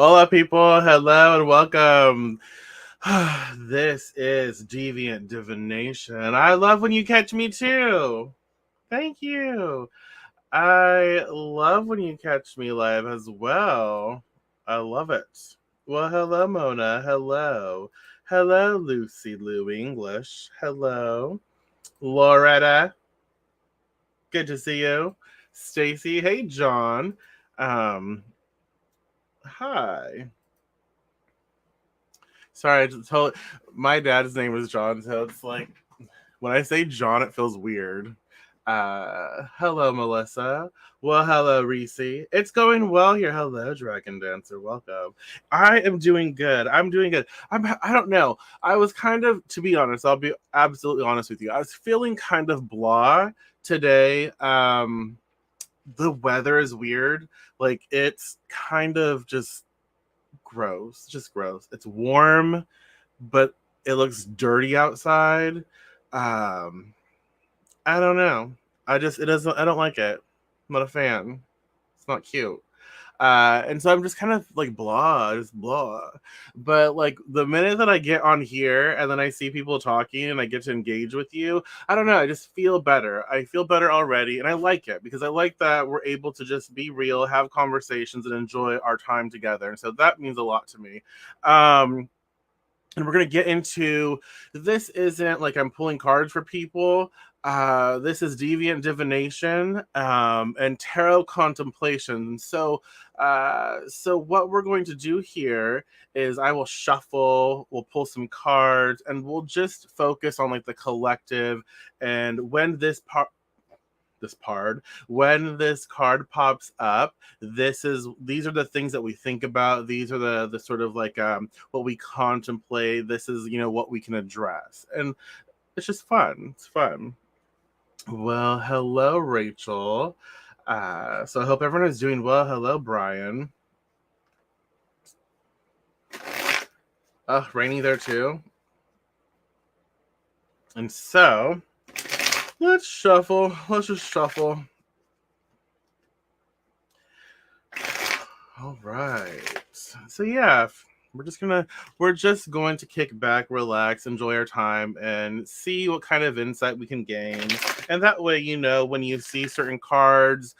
Hola, people. Hello and welcome. This is Deviant Divination. I love when you catch me too. Thank you. I love when you catch me live as well. I love it. Well, hello, Mona. Hello. Hello, Lucy Lou English. Hello. Loretta. Good to see you. Stacy. Hey, John. Um, Hi. Sorry, I just told my dad's name was John, so it's like when I say John, it feels weird. Hello, Melissa. Well, hello, Reese. It's going well here. Hello, Dragon Dancer. Welcome. I am doing good. I'm doing good. I don't know. I was kind of, to be honest, I'll be absolutely honest with you. I was feeling kind of blah today. The weather is weird. Like it's kind of just gross. It's warm, but it looks dirty outside. Um, I don't know. It doesn't. I don't like it. I'm not a fan. It's not cute. And so I'm just kind of like blah, just blah. But like the minute that I get on here and then I see people talking and I get to engage with you, I don't know. I just feel better. I feel better already, and I like it because I like that we're able to just be real, have conversations, and enjoy our time together. And so that means a lot to me. Um, and we're going to get into this. Isn't like I'm pulling cards for people. This is Deviant Divination and Tarot Contemplations. So what we're going to do here is I will shuffle, we'll pull some cards, and we'll just focus on like the collective. And when when this card pops up, these are the things that we think about. These are the sort of like what we contemplate. This is what we can address, and it's just fun. It's fun. Well, hello, Rachel. So I hope everyone is doing well. Hello, Brian. Rainy there too. And so let's shuffle. Let's just shuffle. All right. So yeah, we're just going to kick back, relax, enjoy our time, and see what kind of insight we can gain. And that way, when you see certain cards,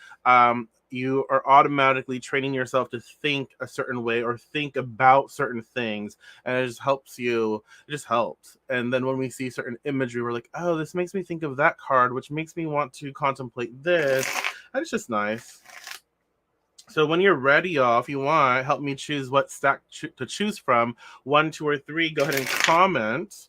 you are automatically training yourself to think a certain way or think about certain things, and it just helps you. It just helps. And then when we see certain imagery, we're like, oh, this makes me think of that card, which makes me want to contemplate this. And it's just nice. So when you're ready, y'all, if you want, help me choose what stack to choose from. 1, 2, or 3. Go ahead and comment.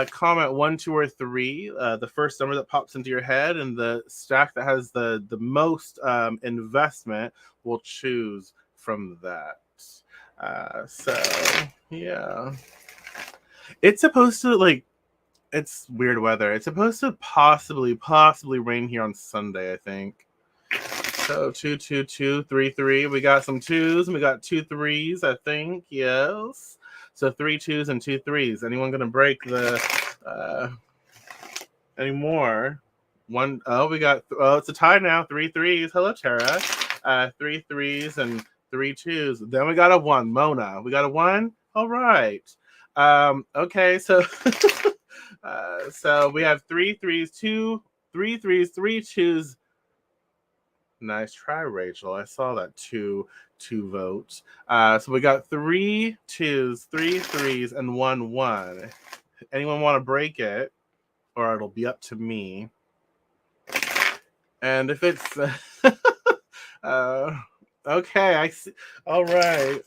Comment 1, 2, or 3. The first number that pops into your head, and the stack that has the most investment will choose from that. So yeah, it's supposed to it's weird weather. It's supposed to possibly rain here on Sunday, I think. So 2, 2, 2, 3, 3. We got some twos and we got 2 threes, I think. Yes. So 3 twos and 2 threes. Anyone gonna break the any more? One we got it's a tie now. 3 threes. Hello, Tara. 3 threes and 3 twos. Then we got a 1. Mona. We got a 1. All right. Okay, so so we have 3 threes, 2 3 threes, 3 twos. Nice try, Rachel. I saw that two votes. So we got 3 twos, 3 threes, and 1 1. Anyone want to break it, or it'll be up to me. And if it's okay, I see. All right.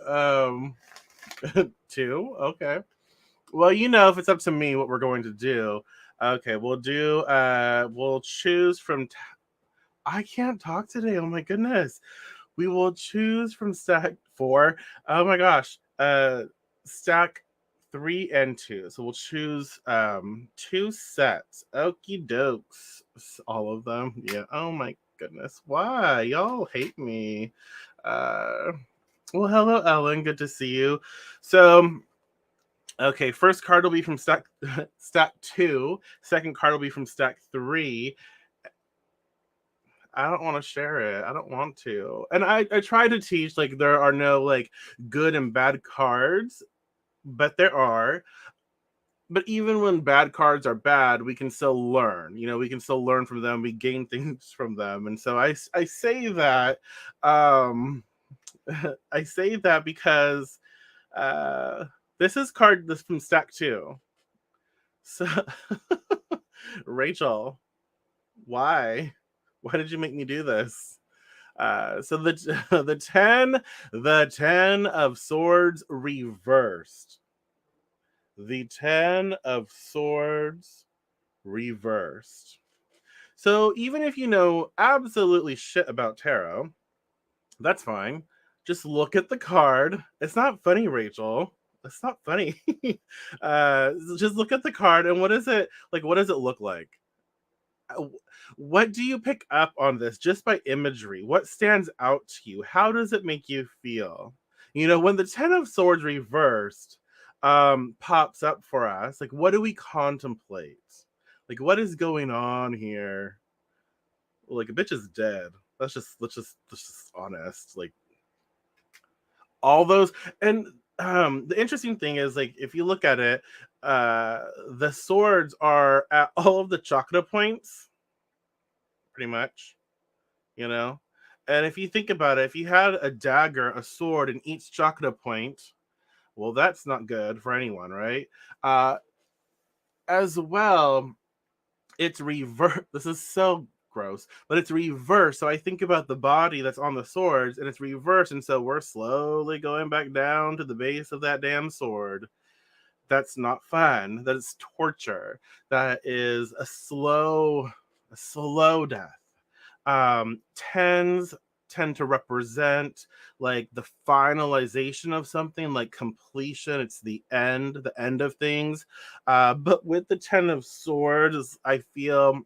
2. Okay. Well, if it's up to me, what we're going to do. Okay, we'll choose from. I can't talk today. Oh my goodness. We will choose from stack 4. Oh my gosh. Stack 3 and 2. So we'll choose 2 sets. Okie dokes. All of them. Yeah. Oh my goodness. Why? Y'all hate me. Uh well, hello, Ellen. Good to see you. So okay, first card will be from stack 2. Second card will be from stack 3. I don't want to share it. I don't want to. And I try to teach like there are no like good and bad cards, but there are. But even when bad cards are bad, we can still learn. You know, we can still learn from them. We gain things from them. And so I say that um I say that because uh this is card this from stack 2. So Rachel, why? Why did you make me do this? So the the 10 of swords reversed. The 10 of swords reversed. So even if you know absolutely shit about tarot, that's fine. Just look at the card. It's not funny, Rachel. It's not funny. Just look at the card and what is it like? What does it look like? Uh, What do you pick up on this just by imagery? What stands out to you? How does it make you feel? You know, when the 10 of swords reversed pops up for us, like what do we contemplate? Like what is going on here? Like a bitch is dead. Let's just honest. Like all those and the interesting thing is like if you look at it, the swords are at all of the chakra points, pretty much, you know? And if you think about it, if you had a dagger, a sword in each chakra point, well, that's not good for anyone, right? Uh, as well, it's reverse. This is so gross, but it's reverse. So I think about the body that's on the swords and it's reversed. And so we're slowly going back down to the base of that damn sword. That's not fun. That is torture. That is a slow death. Tens tend to represent like the finalization of something, like completion. It's the end of things. But with the 10 of swords, I feel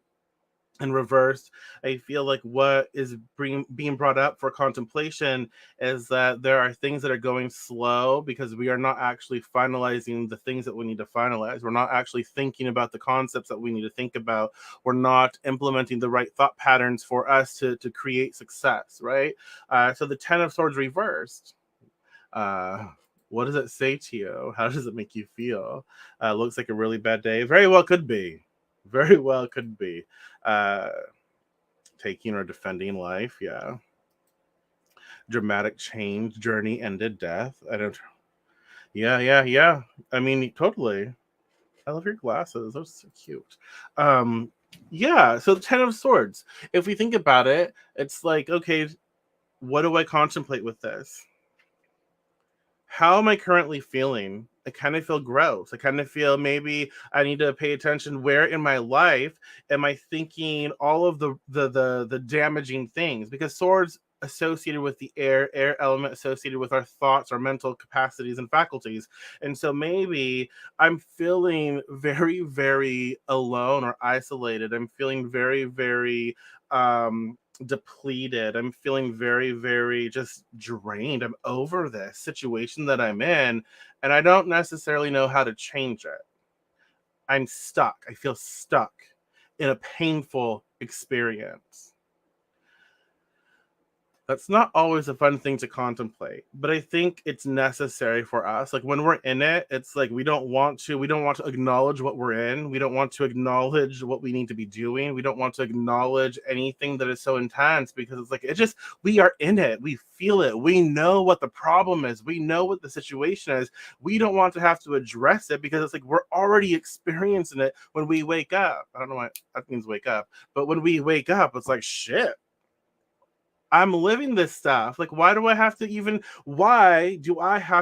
in reverse, I feel like what is being brought up for contemplation is that there are things that are going slow because we are not actually finalizing the things that we need to finalize. We're not actually thinking about the concepts that we need to think about. We're not implementing the right thought patterns for us to create success, right? So the 10 of swords reversed. Uh, what does it say to you? How does it make you feel? Looks like a really bad day. Very well could be. Very well could be. Uh, Taking or defending life. Yeah. Dramatic change, journey ended, death. I don't. Yeah, yeah, yeah. I mean, totally. I love your glasses. Those are so cute. Um, yeah. So the 10 of swords. If we think about it, it's like, okay, what do I contemplate with this? How am I currently feeling? I kind of feel gross. I kind of feel maybe I need to pay attention. Where in my life am I thinking all of the damaging things? Because swords associated with the air element associated with our thoughts, our mental capacities and faculties. And so maybe I'm feeling very, very alone or isolated. I'm feeling very, very depleted. I'm feeling very, very just drained. I'm over this situation that I'm in, and I don't necessarily know how to change it. I'm stuck. I feel stuck in a painful experience. That's not always a fun thing to contemplate, but I think it's necessary for us. Like when we're in it, it's like we don't want to acknowledge what we're in. We don't want to acknowledge what we need to be doing. We don't want to acknowledge anything that is so intense because it's like it just we are in it. We feel it. We know what the problem is. We know what the situation is. We don't want to have to address it because it's like we're already experiencing it when we wake up. I don't know what that means wake up, but when we wake up, it's like shit, I'm living this stuff. Like, why do I have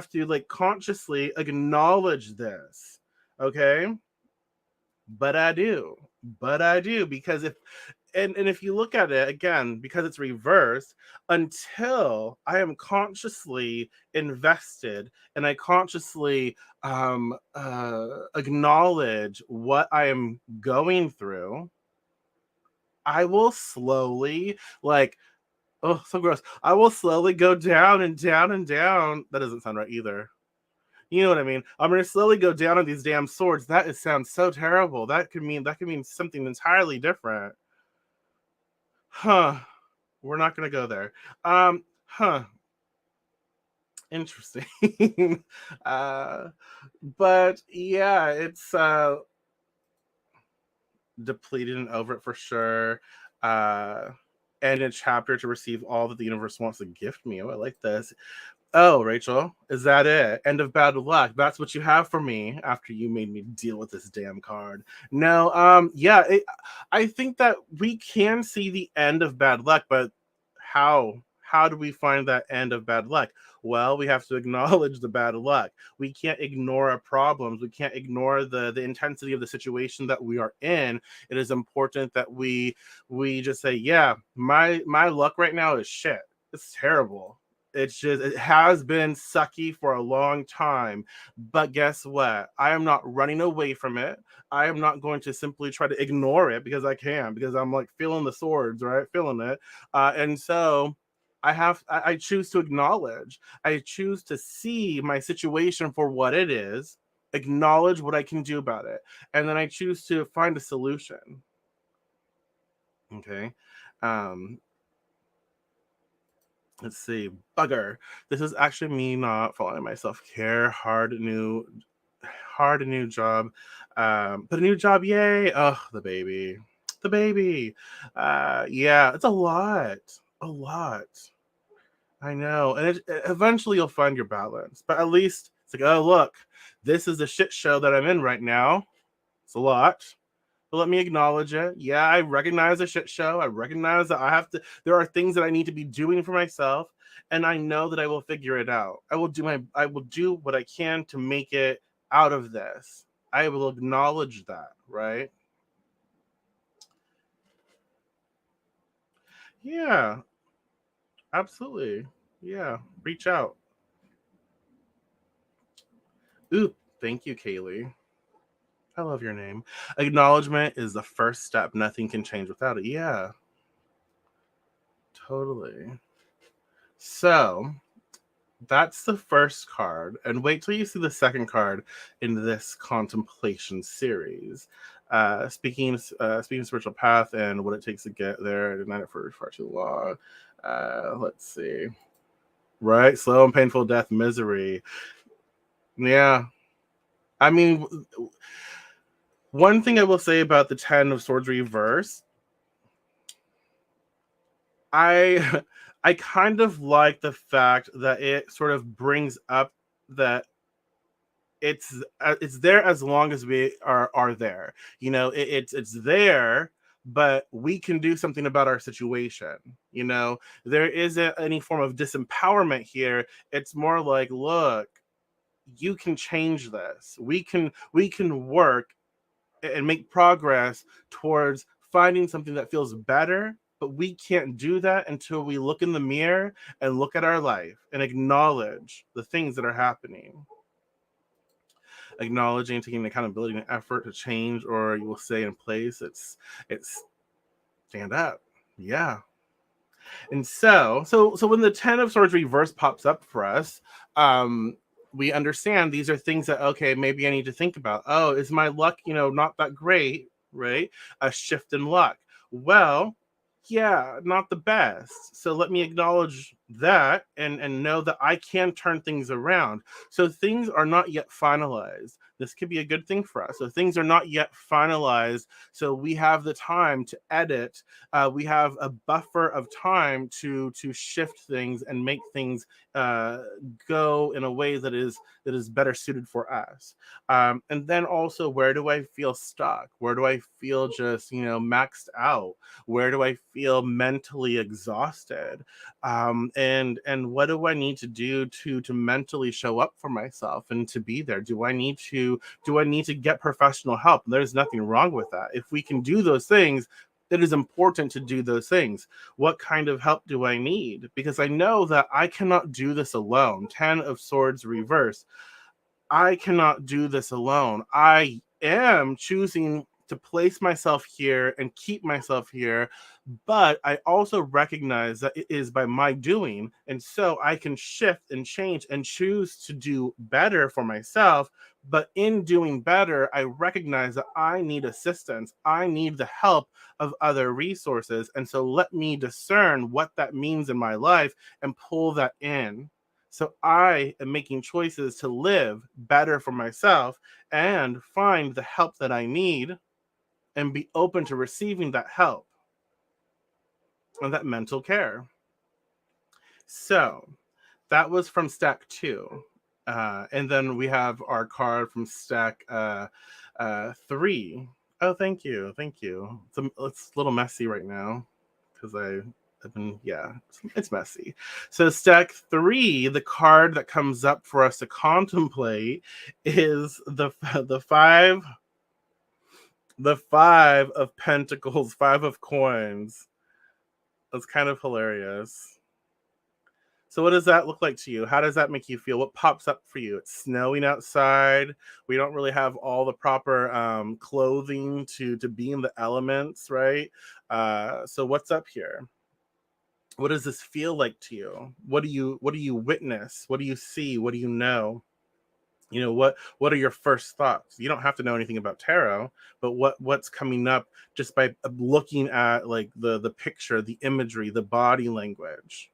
to like consciously acknowledge this? Okay. But I do. But I do because and if you look at it again, because it's reversed, until I am consciously invested and I consciously acknowledge what I am going through, I will slowly like oh, so gross. I will slowly go down and down and down. That doesn't sound right either. You know what I mean? I'm gonna slowly go down on these damn swords. Sounds so terrible. That could mean something entirely different. Huh. We're not gonna go there. Huh. Interesting. uh, but yeah, it's depleted and over it for sure. Uh, and a chapter to receive all that the universe wants to gift me. Oh, I like this. Oh, Rachel, is that it? End of bad luck. That's what you have for me after you made me deal with this damn card. No, yeah, I think that we can see the end of bad luck, but how? How do we find that end of bad luck? Well, we have to acknowledge the bad luck. We can't ignore our problems. We can't ignore the intensity of the situation that we are in. It is important that we just say, yeah, my luck right now is shit. It's terrible. It's just, it has been sucky for a long time. But guess what? I am not running away from it. I am not going to simply try to ignore it because I can, because I'm like feeling the swords, right? Feeling it. And so I choose to acknowledge, I choose to see my situation for what it is, acknowledge what I can do about it, and then I choose to find a solution. Okay. Um, let's see, bugger. This is actually me not following my self-care. Hard new job. But a new job, yay. Oh, the baby. Yeah, it's a lot. I know. And eventually you'll find your balance, but at least it's like, oh, look, this is the shit show that I'm in right now. It's a lot, but let me acknowledge it. Yeah, I recognize a shit show. I recognize that there are things that I need to be doing for myself. And I know that I will figure it out. I will do what I can to make it out of this. I will acknowledge that, right? Yeah, absolutely. Yeah, reach out. Ooh, thank you, Kaylee. I love your name. Acknowledgement is the first step. Nothing can change without it. Yeah, totally. So, that's the first card, and wait till you see the second card in this contemplation series. Speaking of spiritual path and what it takes to get there, I denied it for far too long. Let's see. Right, slow and painful death, misery. Yeah, I mean, one thing I will say about the Ten of Swords reverse, I I kind of like the fact that it sort of brings up that it's there as long as we are there. You know, it's there, but we can do something about our situation. You know, there isn't any form of disempowerment here. It's more like, look, you can change this. We can work and make progress towards finding something that feels better, but we can't do that until we look in the mirror and look at our life and acknowledge the things that are happening. Acknowledging, taking accountability and effort to change, or you will stay in place. It's stand up. Yeah. And so when the Ten of Swords reverse pops up for us, um, we understand these are things that, okay, maybe I need to think about. Oh, is my luck, not that great, right? A shift in luck. Well, yeah, not the best. So let me acknowledge that and know that I can turn things around. So things are not yet finalized. This could be a good thing for us. So things are not yet finalized. So we have the time to edit. We have a buffer of time to shift things and make things uh, go in a way that is better suited for us. And then also, where do I feel stuck? Where do I feel just maxed out? Where do I feel mentally exhausted? And what do I need to do to mentally show up for myself and to be there? Do I need to get professional help? There's nothing wrong with that. If we can do those things, it is important to do those things. What kind of help do I need? Because I know that I cannot do this alone. Ten of Swords reverse. I cannot do this alone. I am choosing to place myself here and keep myself here, but I also recognize that it is by my doing. And so I can shift and change and choose to do better for myself, But in doing better, I recognize that I need assistance. I need the help of other resources. And so let me discern what that means in my life and pull that in. So I am making choices to live better for myself and find the help that I need and be open to receiving that help and that mental care. So that was from stack two. And then we have our card from stack three. Oh, thank you. Thank you. It's a little messy right now because I've been, yeah, it's messy. So stack three, the card that comes up for us to contemplate is the five of pentacles, five of coins. That's kind of hilarious. So what does that look like to you? How does that make you feel? What pops up for you? It's snowing outside. We don't really have all the proper clothing to be in the elements, right? So what's up here? What does this feel like to you? What do you witness? What do you see? What do you know? What are your first thoughts? You don't have to know anything about tarot, but what's coming up just by looking at like the picture, the imagery, the body language.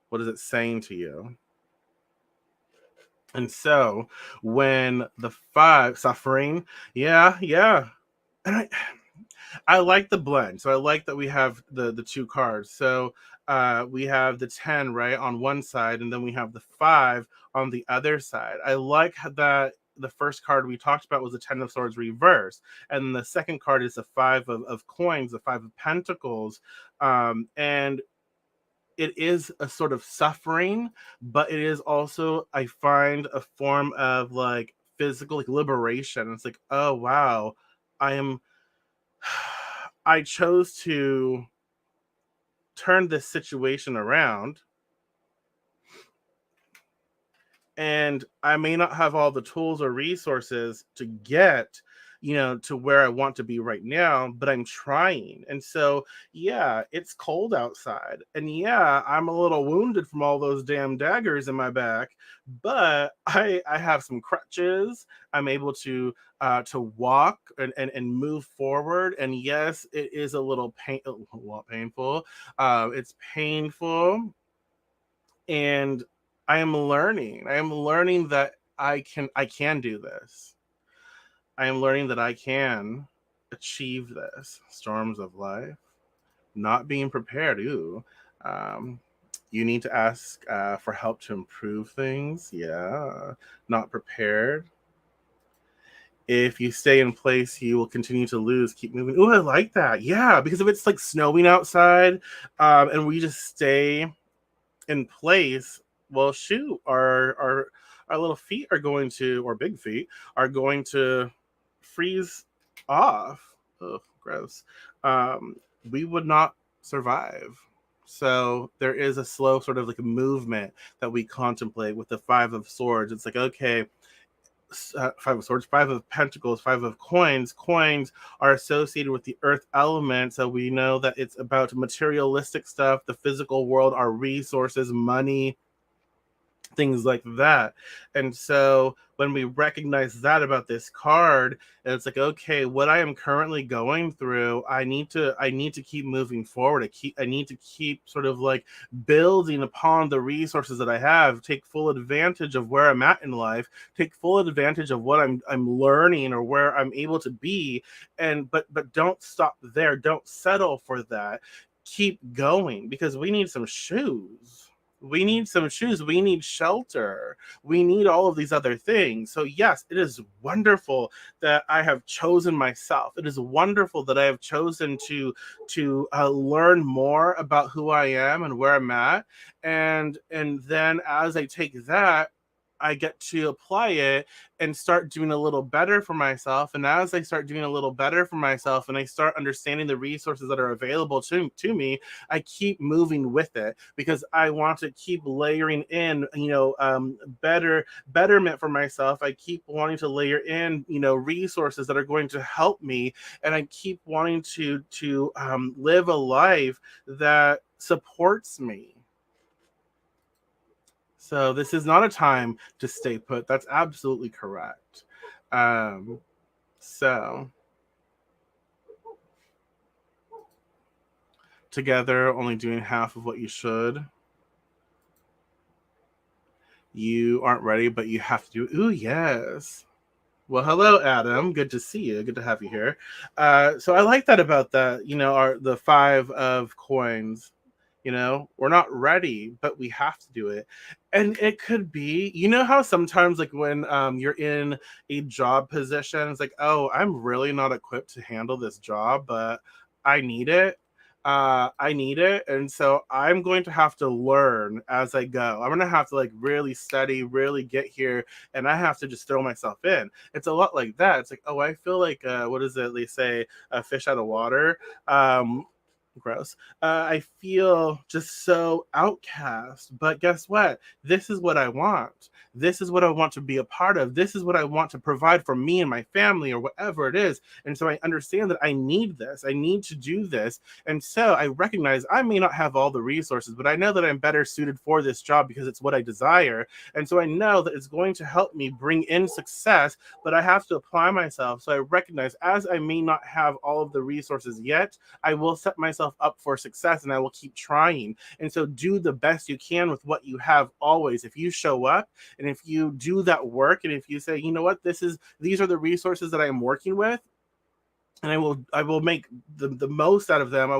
What is it saying to you? And so when the five suffering, yeah. And I like the blend. So I like that we have the two cards. So we have the 10 right on one side, and then we have the five on the other side. I like that the first card we talked about was the 10 of swords reverse, and the second card is the five of coins, the five of pentacles. And it is a sort of suffering, but it is also, I find, a form of like physical like liberation. It's like, oh wow, I am I chose to turn this situation around, and I may not have all the tools or resources to get, to where I want to be right now, but I'm trying. And so, yeah, it's cold outside. And yeah, I'm a little wounded from all those damn daggers in my back, but I have some crutches. I'm able to walk and move forward. And yes, it is a lot painful. It's painful, and I am learning that I can do this. I am learning that I can achieve this. Storms of life, not being prepared. Ooh. um, you need to ask for help to improve things. Yeah, not prepared. If you stay in place, you will continue to lose. Keep moving. Ooh, I like that. Yeah, because if it's like snowing outside, and we just stay in place, well, shoot, our little feet are going to, or big feet are going to freeze off. Ugh, gross. Um, we would not survive. So there is a slow sort of like a movement that we contemplate with the five of swords. It's like, okay, five of swords, five of pentacles, five of coins. Coins are associated with the earth element, so we know that it's about materialistic stuff, the physical world, our resources, money, things like that. And so when we recognize that about this card, it's like, okay, what I am currently going through, I need to keep moving forward. I need to keep sort of like building upon the resources that I have, take full advantage of where I'm at in life, take full advantage of what I'm learning or where I'm able to be. And but don't stop there. Don't settle for that. Keep going, because we need some shoes. We need shelter, we need all of these other things. So yes, it is wonderful that I have chosen myself. It is wonderful that I have chosen to learn more about who I am and where I'm at. And then as I take that, I get to apply it and start doing a little better for myself. And as I start doing a little better for myself and I start understanding the resources that are available to me, I keep moving with it, because I want to keep layering in, betterment for myself. I keep wanting to layer in, resources that are going to help me, and I keep wanting to live a life that supports me. So this is not a time to stay put. That's absolutely correct. Um, so together, only doing half of what you should. You aren't ready, but you have to do. Ooh, yes. Well, hello, Adam. Good to see you. Good to have you here. So I like that about the, the five of coins. We're not ready, but we have to do it. And it could be, how sometimes like when you're in a job position, it's like, oh, I'm really not equipped to handle this job, but I need it. I need it. And so I'm going to have to learn as I go. I'm going to have to like really study, really get here, and I have to just throw myself in. It's a lot like that. It's like, oh, I feel like, what is it? They say a fish out of water. Gross. I feel just so outcast. But guess what? This is what I want. This is what I want to be a part of. This is what I want to provide for me and my family or whatever it is. And so I understand that I need this. I need to do this. And so I recognize I may not have all the resources, but I know that I'm better suited for this job because it's what I desire. And so I know that it's going to help me bring in success, but I have to apply myself. So I recognize as I may not have all of the resources yet, I will set myself up for success and I will keep trying. And so do the best you can with what you have always. If you show up and if you do that work and if you say, you know what, these are the resources that I am working with, and I will make the most out of them. I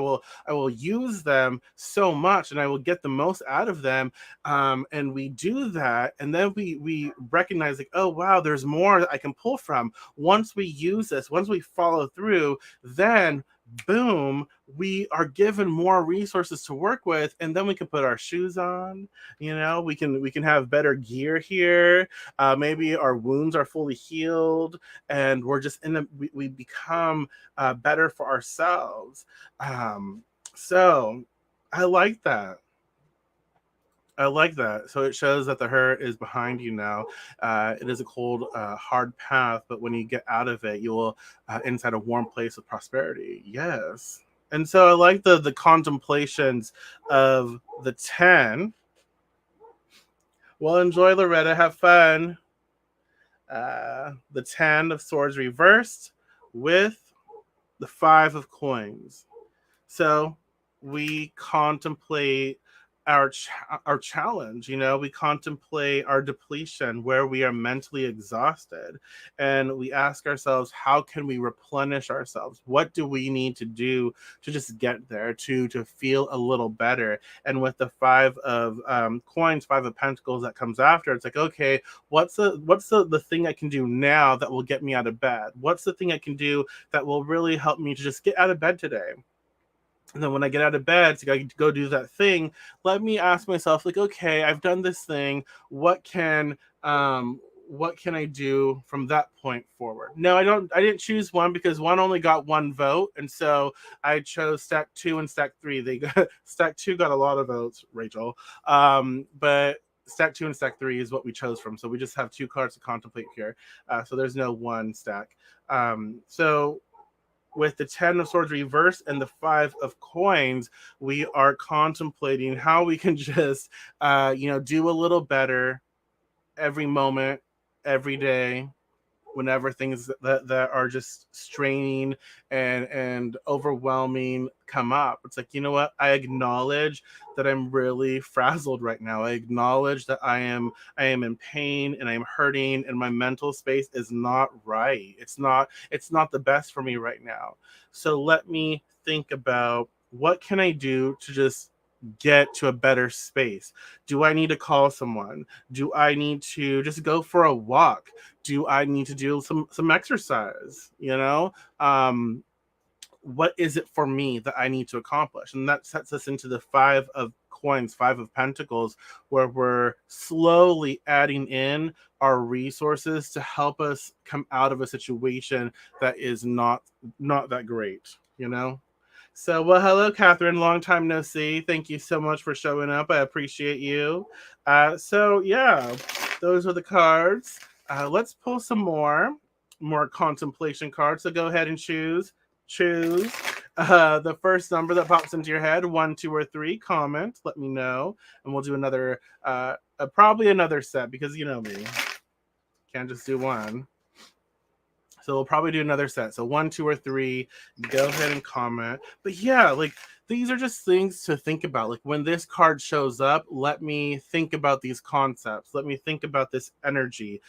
will use them so much and I will get the most out of them. And we do that, and then we recognize like, oh wow, there's more that I can pull from. Once we use this, once we follow through, then boom, we are given more resources to work with, and then we can put our shoes on. We can have better gear here. Maybe our wounds are fully healed, and we're just we become better for ourselves. So I like that. I like that. So it shows that the hurt is behind you now. It is a cold, hard path, but when you get out of it, you will inside a warm place of prosperity. Yes. And so I like the contemplations of the 10. Well, enjoy, Loretta. Have fun. The 10 of swords reversed with the 5 of coins. So we contemplate our challenge. We contemplate our depletion where we are mentally exhausted, and we ask ourselves, how can we replenish ourselves? What do we need to do to just get there, to feel a little better? And with the 5 of coins, 5 of pentacles that comes after, it's like, okay, what's the thing I can do now that will get me out of bed? What's the thing I can do that will really help me to just get out of bed today? And then when I get out of bed to go do that thing, let me ask myself, like, okay, I've done this thing. What can I do from that point forward? No, I didn't choose one because one only got one vote, and so I chose stack two and stack three. Stack two got a lot of votes, Rachel. But stack two and stack three is what we chose from. So we just have two cards to contemplate here. So there's no one stack. So with the 10 of swords reversed and the 5 of coins, we are contemplating how we can just do a little better every moment, every day, whenever things that are just straining and overwhelming come up. It's like, you know what, I acknowledge that I'm really frazzled right now. I acknowledge that I am in pain and I'm hurting and my mental space is not right. It's not the best for me right now. So let me think about, what can I do to just get to a better space? Do I need to call someone? Do I need to just go for a walk? Do I need to do some exercise? What is it for me that I need to accomplish? And that sets us into the 5 of coins, 5 of pentacles, where we're slowly adding in our resources to help us come out of a situation that is not that great, So, well, hello, Catherine. Long time no see. Thank you so much for showing up. I appreciate you. So, yeah, those are the cards. Let's pull some more contemplation cards. So go ahead and choose. The first number that pops into your head, 1, 2, or 3, comment. Let me know, and we'll do another, probably another set because you know me, can't just do one. So we'll probably do another set. So 1, 2, or 3, go ahead and comment. But yeah, like these are just things to think about. Like when this card shows up, let me think about these concepts. Let me think about this energy.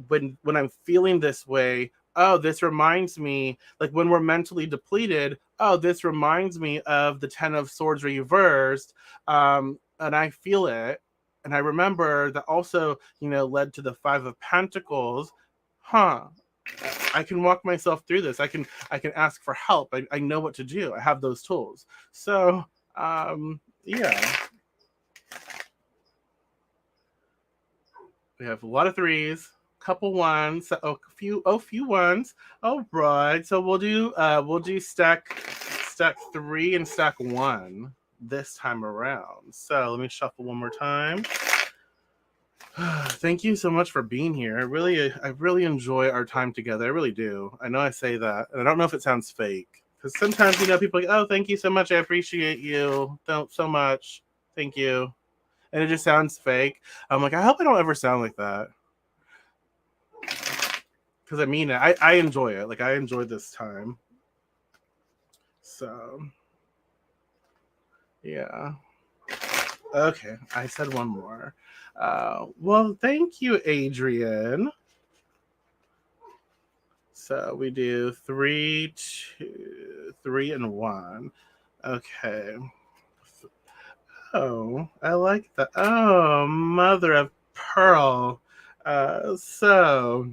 When I'm feeling this way, oh, this reminds me, like when we're mentally depleted, oh, this reminds me of the 10 of Swords reversed. And I feel it. And I remember that also, led to the 5 of Pentacles. Huh. I can walk myself through this. I can ask for help. I know what to do. I have those tools. So yeah. We have a lot of threes, couple ones, few ones. All right. So we'll do stack 3 and stack 1 this time around. So let me shuffle one more time. Thank you so much for being here. I really enjoy our time together. I really do. I know I say that, and I don't know if it sounds fake because sometimes people are like, oh, thank you so much. I appreciate you so much. Thank you, and it just sounds fake. I'm like, I hope I don't ever sound like that because I mean it. I enjoy it. Like I enjoy this time. So yeah. Okay, I said one more. Well, thank you, Adrian. So we do 3, 2, 3, and 1. Okay. Oh, I like that. Oh, mother of pearl. So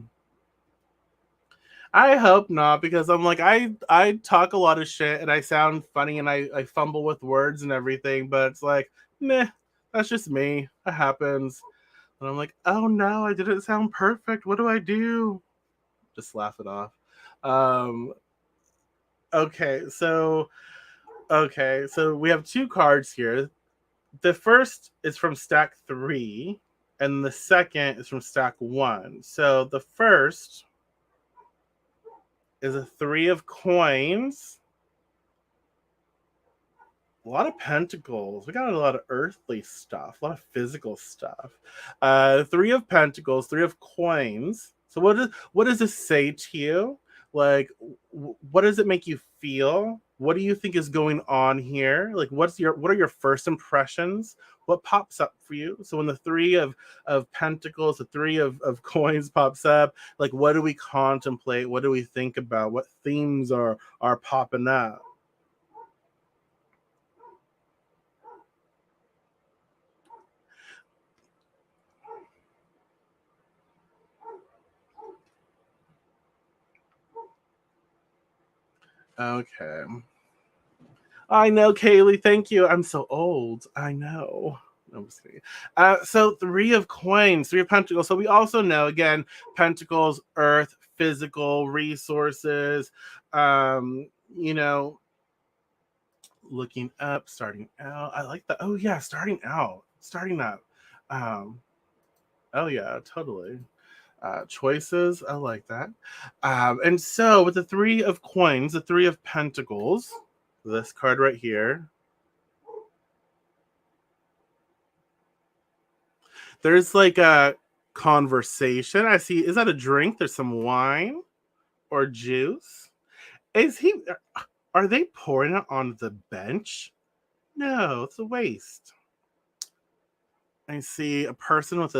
I hope not because I'm like I talk a lot of shit and I sound funny and I fumble with words and everything, but it's like, meh, that's just me. It happens. And I'm like, oh no, I didn't sound perfect. What do I do? Just laugh it off. Um, okay, so we have two cards here. The first is from stack 3, and the second is from stack 1. So the first is a 3 of coins, a lot of pentacles. We got a lot of earthly stuff, a lot of physical stuff. 3 of pentacles, 3 of coins. So what does this say to you? Like, what does it make you feel? What do you think is going on here? Like, what are your first impressions? What pops up for you? So when the 3 of pentacles, the 3 of coins pops up, like, what do we contemplate? What do we think about? What themes are popping up? Okay. I know, Kaylee. Thank you. I'm so old. I know. I'm just kidding. So 3 of coins, 3 of pentacles. So we also know again, pentacles, earth, physical resources. You know, looking up, starting out. I like that. Oh yeah, starting out, starting up. Um, oh yeah, totally. Choices. I like that. And so with the 3 of coins, the 3 of pentacles, this card right here, there's like a conversation. I see. Is that a drink? There's some wine or juice. Is he? Are they pouring it on the bench? No, it's a waste. I see a person with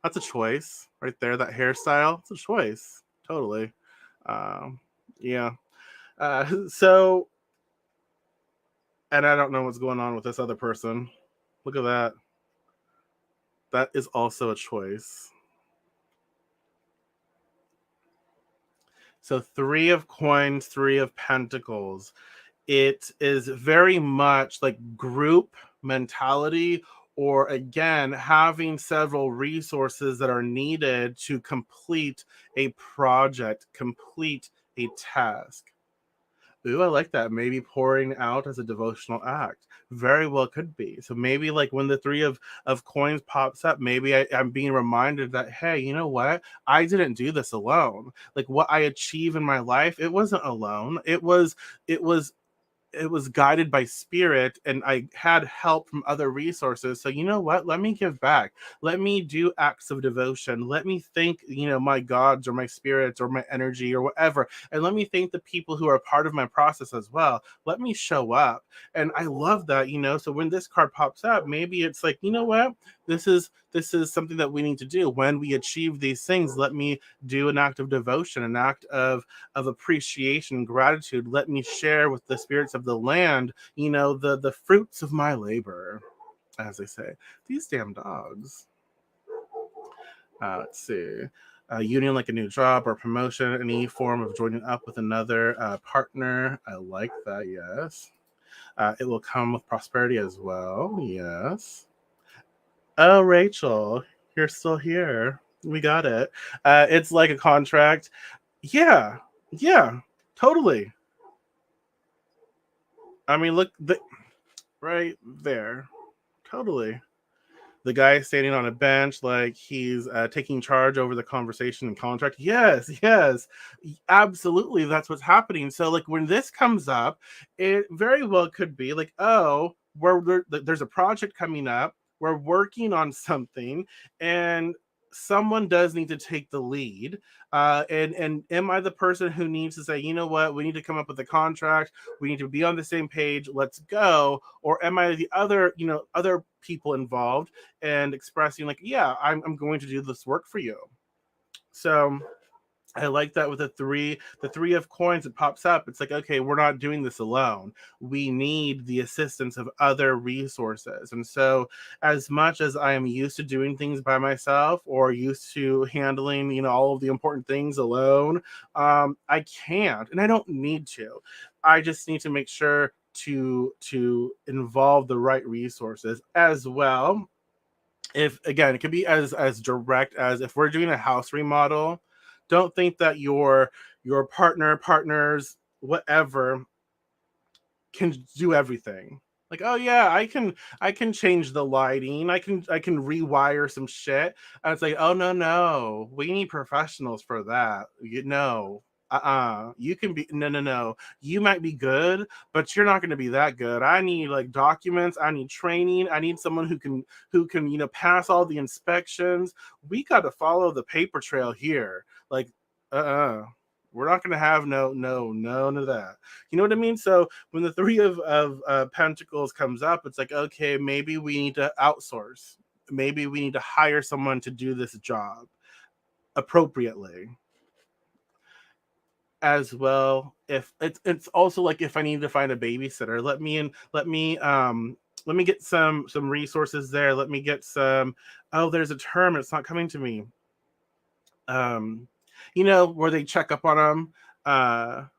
that's a choice right there. That hairstyle, it's a choice. Totally. Um, yeah. So, and I don't know what's going on with this other person. Look at that. That is also a choice. So 3 of coins, 3 of pentacles. It is very much like group mentality, or again, having several resources that are needed to complete a project, complete a task. Ooh, I like that. Maybe pouring out as a devotional act. Very well could be. So maybe like when the three of coins pops up, maybe I'm being reminded that, hey, you know what? I didn't do this alone. Like what I achieve in my life, it wasn't alone. It was it was guided by spirit, and I had help from other resources. So you know what, let me give back, let me do acts of devotion, let me thank, my gods or my spirits or my energy or whatever, and let me thank the people who are part of my process as well. Let me show up. And I love that, so when this card pops up, maybe it's like, you know what, this is something that we need to do. When we achieve these things, let me do an act of devotion, an act of appreciation, gratitude. Let me share with the spirits of the land, the fruits of my labor, as they say. These damn dogs. Let's see. Union like a new job or promotion, any form of joining up with another partner. I like that, yes. It will come with prosperity as well, yes. Oh, Rachel, you're still here. We got it. It's like a contract. Yeah, yeah, totally. I mean, look, right there. Totally. The guy standing on a bench, like he's taking charge over the conversation and contract. Yes, yes, absolutely. That's what's happening. So, like, when this comes up, it very well could be like, oh, there's a project coming up. We're working on something, and someone does need to take the lead. And am I the person who needs to say, you know what, we need to come up with a contract, we need to be on the same page, let's go? Or am I the other, other people involved and expressing like, yeah, I'm going to do this work for you? So I like that with the three of coins, it pops up. It's like, okay, we're not doing this alone. We need the assistance of other resources. And so, as much as I am used to doing things by myself or used to handling, all of the important things alone, I can't, and I don't need to. I just need to make sure to involve the right resources as well. If again, it could be as direct as if we're doing a house remodel. Don't think that your partners, whatever, can do everything. Like, oh yeah, I can change the lighting, I can rewire some shit. And it's like, oh no, no, we need professionals for that. You can be, no, no, no, you might be good, but you're not going to be that good. I need like documents, I need training, I need someone who can pass all the inspections. We got to follow the paper trail here. Like, uh we're not going to have none of that. You know what I mean? So when the three of pentacles comes up, it's like, okay, maybe we need to outsource, maybe we need to hire someone to do this job appropriately as well. If it's also like, if I need to find a babysitter, let me get some resources there. Let me get some. Oh, there's a term, it's not coming to me. um where they check up on them.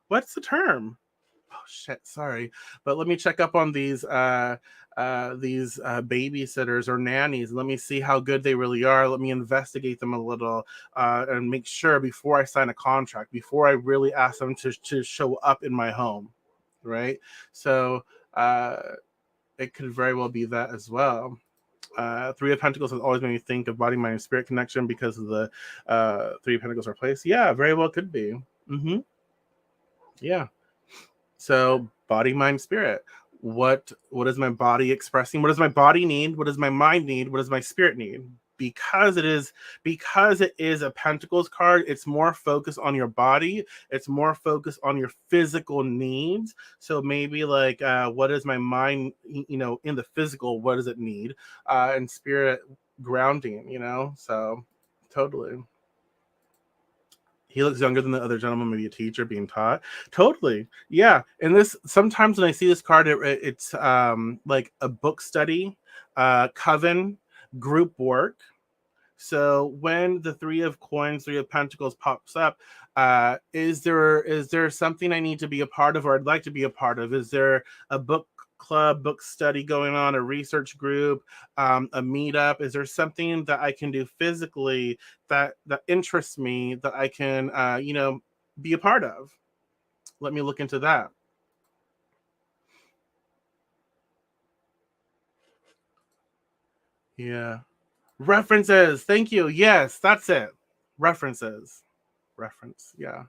What's the term? Oh shit, sorry, but let me check up on these babysitters or nannies. Let me see how good they really are. Let me investigate them a little, and make sure before I sign a contract, before I really ask them to show up in my home, right? So uh, it could very well be that as well. Three of Pentacles has always made me think of body, mind, and spirit connection because of the Three of Pentacles are placed. Yeah, very well could be. Hmm. Yeah. So body, mind, spirit. What is my body expressing? What does my body need? What does my mind need? What does my spirit need? Because it is a Pentacles card, it's more focused on your body, it's more focused on your physical needs. So maybe like, what is my mind, in the physical, what does it need? And spirit, grounding, so totally. He looks younger than the other gentleman, maybe a teacher being taught. Totally. Yeah. And this, sometimes when I see this card, it's like a book study, coven, group work. So when the three of coins, three of pentacles pops up, is there something I need to be a part of, or I'd like to be a part of? Is there a book club, book study going on, a research group, a meetup? Is there something that I can do physically that interests me that I can be a part of? Let me look into that. Yeah. References. Thank you. Yes, that's it. References. Reference. Yeah.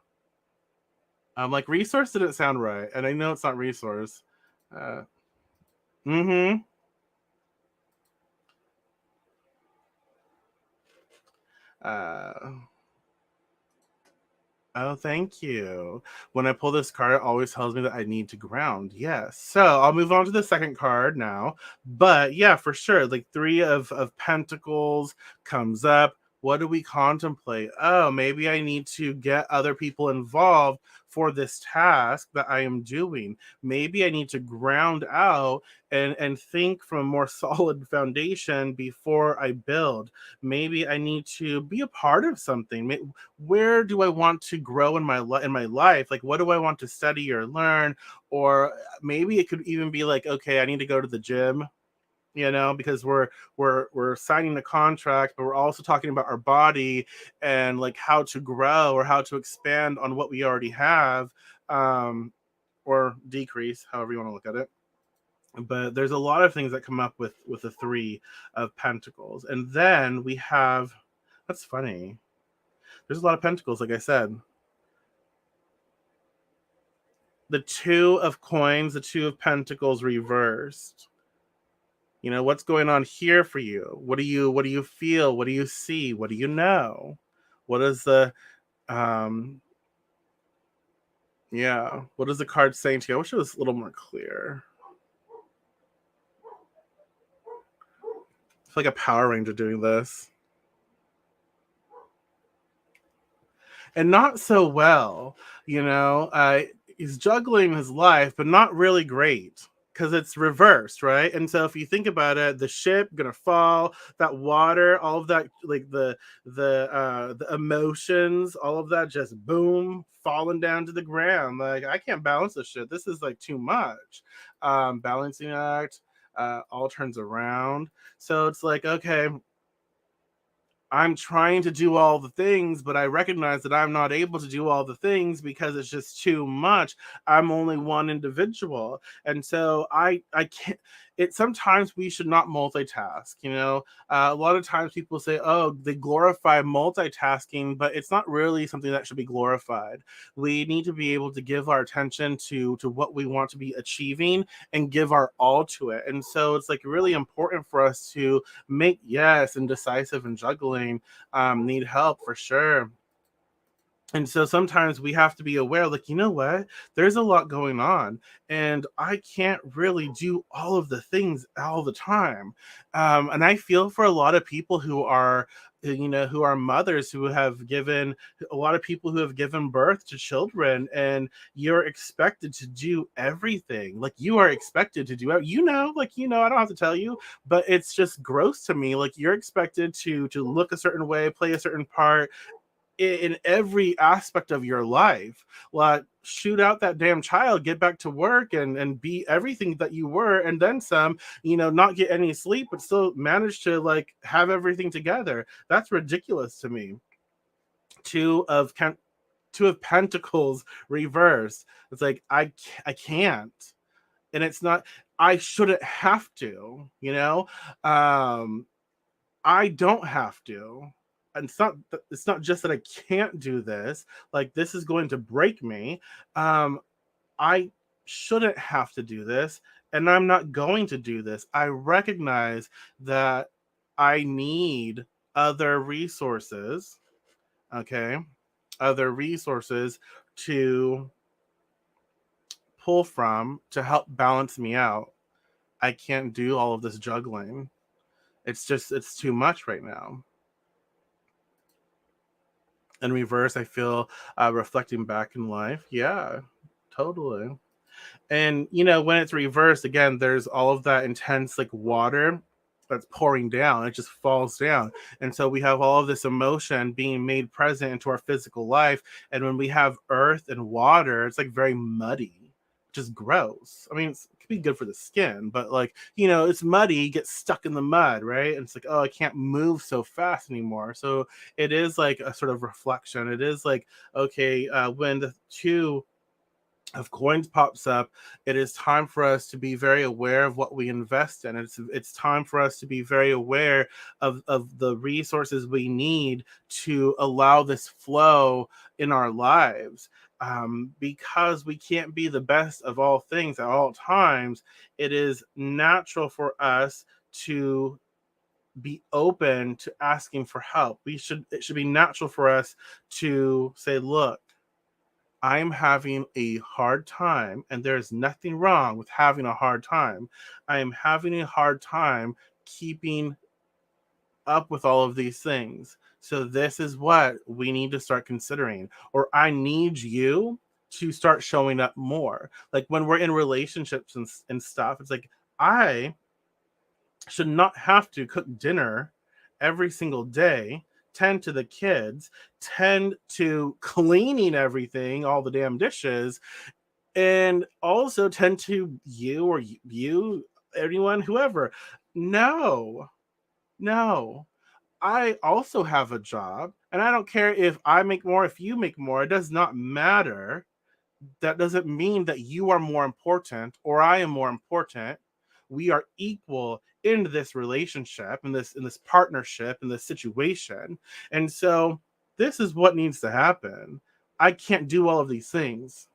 Like resource didn't sound right, and I know it's not resource. Uh, mm-hmm. Uh, Oh, thank you. When I pull this card, it always tells me that I need to ground. Yes. So I'll move on to the second card now. But yeah, for sure. Like three of pentacles comes up. What do we contemplate? Oh, maybe I need to get other people involved for this task that I am doing. Maybe I need to ground out and think from a more solid foundation before I build. Maybe I need to be a part of something. Where do I want to grow in in my life? Like, what do I want to study or learn? Or maybe it could even be like, okay, I need to go to the gym, because we're signing a contract, but we're also talking about our body and like how to grow or how to expand on what we already have, um, or decrease, however you want to look at it. But there's a lot of things that come up with the three of pentacles, and then we have, that's funny, there's a lot of pentacles, like I said. The two of coins, the two of pentacles reversed. What's going on here for you? What do you feel? What do you see? What do you know? What is the um yeah, what is the card saying to you? I wish it was a little more clear. I feel like a Power Ranger doing this. And not so well. He's juggling his life, but not really great because it's reversed, right? And so if you think about it, the ship gonna fall, that water, all of that, like the emotions, all of that, just boom, falling down to the ground. Like, I can't balance this shit. This is like too much. Balancing act. All turns around. So it's like, okay, I'm trying to do all the things, but I recognize that I'm not able to do all the things because it's just too much. I'm only one individual. And so I can't, it sometimes we should not multitask, a lot of times people say, oh, they glorify multitasking, but it's not really something that should be glorified. We need to be able to give our attention to what we want to be achieving and give our all to it. And so it's like really important for us to make, yes, indecisive and juggling, need help for sure. And so sometimes we have to be aware, like, you know what, there's a lot going on and I can't really do all of the things all the time. And I feel for a lot of people who are, who are mothers, who have given, a lot of people who have given birth to children, and you're expected to do everything. Like, you are expected to do it, like, I don't have to tell you, but it's just gross to me. Like, you're expected to look a certain way, play a certain part in every aspect of your life. Like, shoot out that damn child, get back to work, and be everything that you were, and then some. Not get any sleep, but still manage to like have everything together. That's ridiculous to me. Two of two of pentacles reversed. It's like, I can't, and it's not, I shouldn't have to. um I don't have to. And it's not just that I can't do this. Like, this is going to break me. Um, I shouldn't have to do this, and I'm not going to do this. I recognize that I need other resources, okay? Other resources to pull from to help balance me out. I can't do all of this juggling. It's too much right now. In reverse, I feel, reflecting back in life. Yeah, totally. And when it's reversed again, there's all of that intense like water that's pouring down. It just falls down, and so we have all of this emotion being made present into our physical life. And when we have earth and water, it's like very muddy, just gross. I mean, it could be good for the skin, but like, it's muddy, gets stuck in the mud, right? And it's like, oh, I can't move so fast anymore. So it is like a sort of reflection. It is like, okay, when the two if coins pops up, it is time for us to be very aware of what we invest in. It's time for us to be very aware of the resources we need to allow this flow in our lives. Because we can't be the best of all things at all times, it is natural for us to be open to asking for help. It should be natural for us to say, look, I'm having a hard time, and there's nothing wrong with having a hard time. I am having a hard time keeping up with all of these things. So, this is what we need to start considering. Or, I need you to start showing up more. Like when we're in relationships and stuff, it's like, I should not have to cook dinner every single day, tend to the kids, tend to cleaning everything, all the damn dishes, and also tend to you or you, anyone, whoever. No, no. I also have a job, and I don't care if I make more, if you make more, it does not matter. That doesn't mean that you are more important or I am more important. We are equal in this relationship, in this partnership, in this situation. And so this is what needs to happen. I can't do all of these things.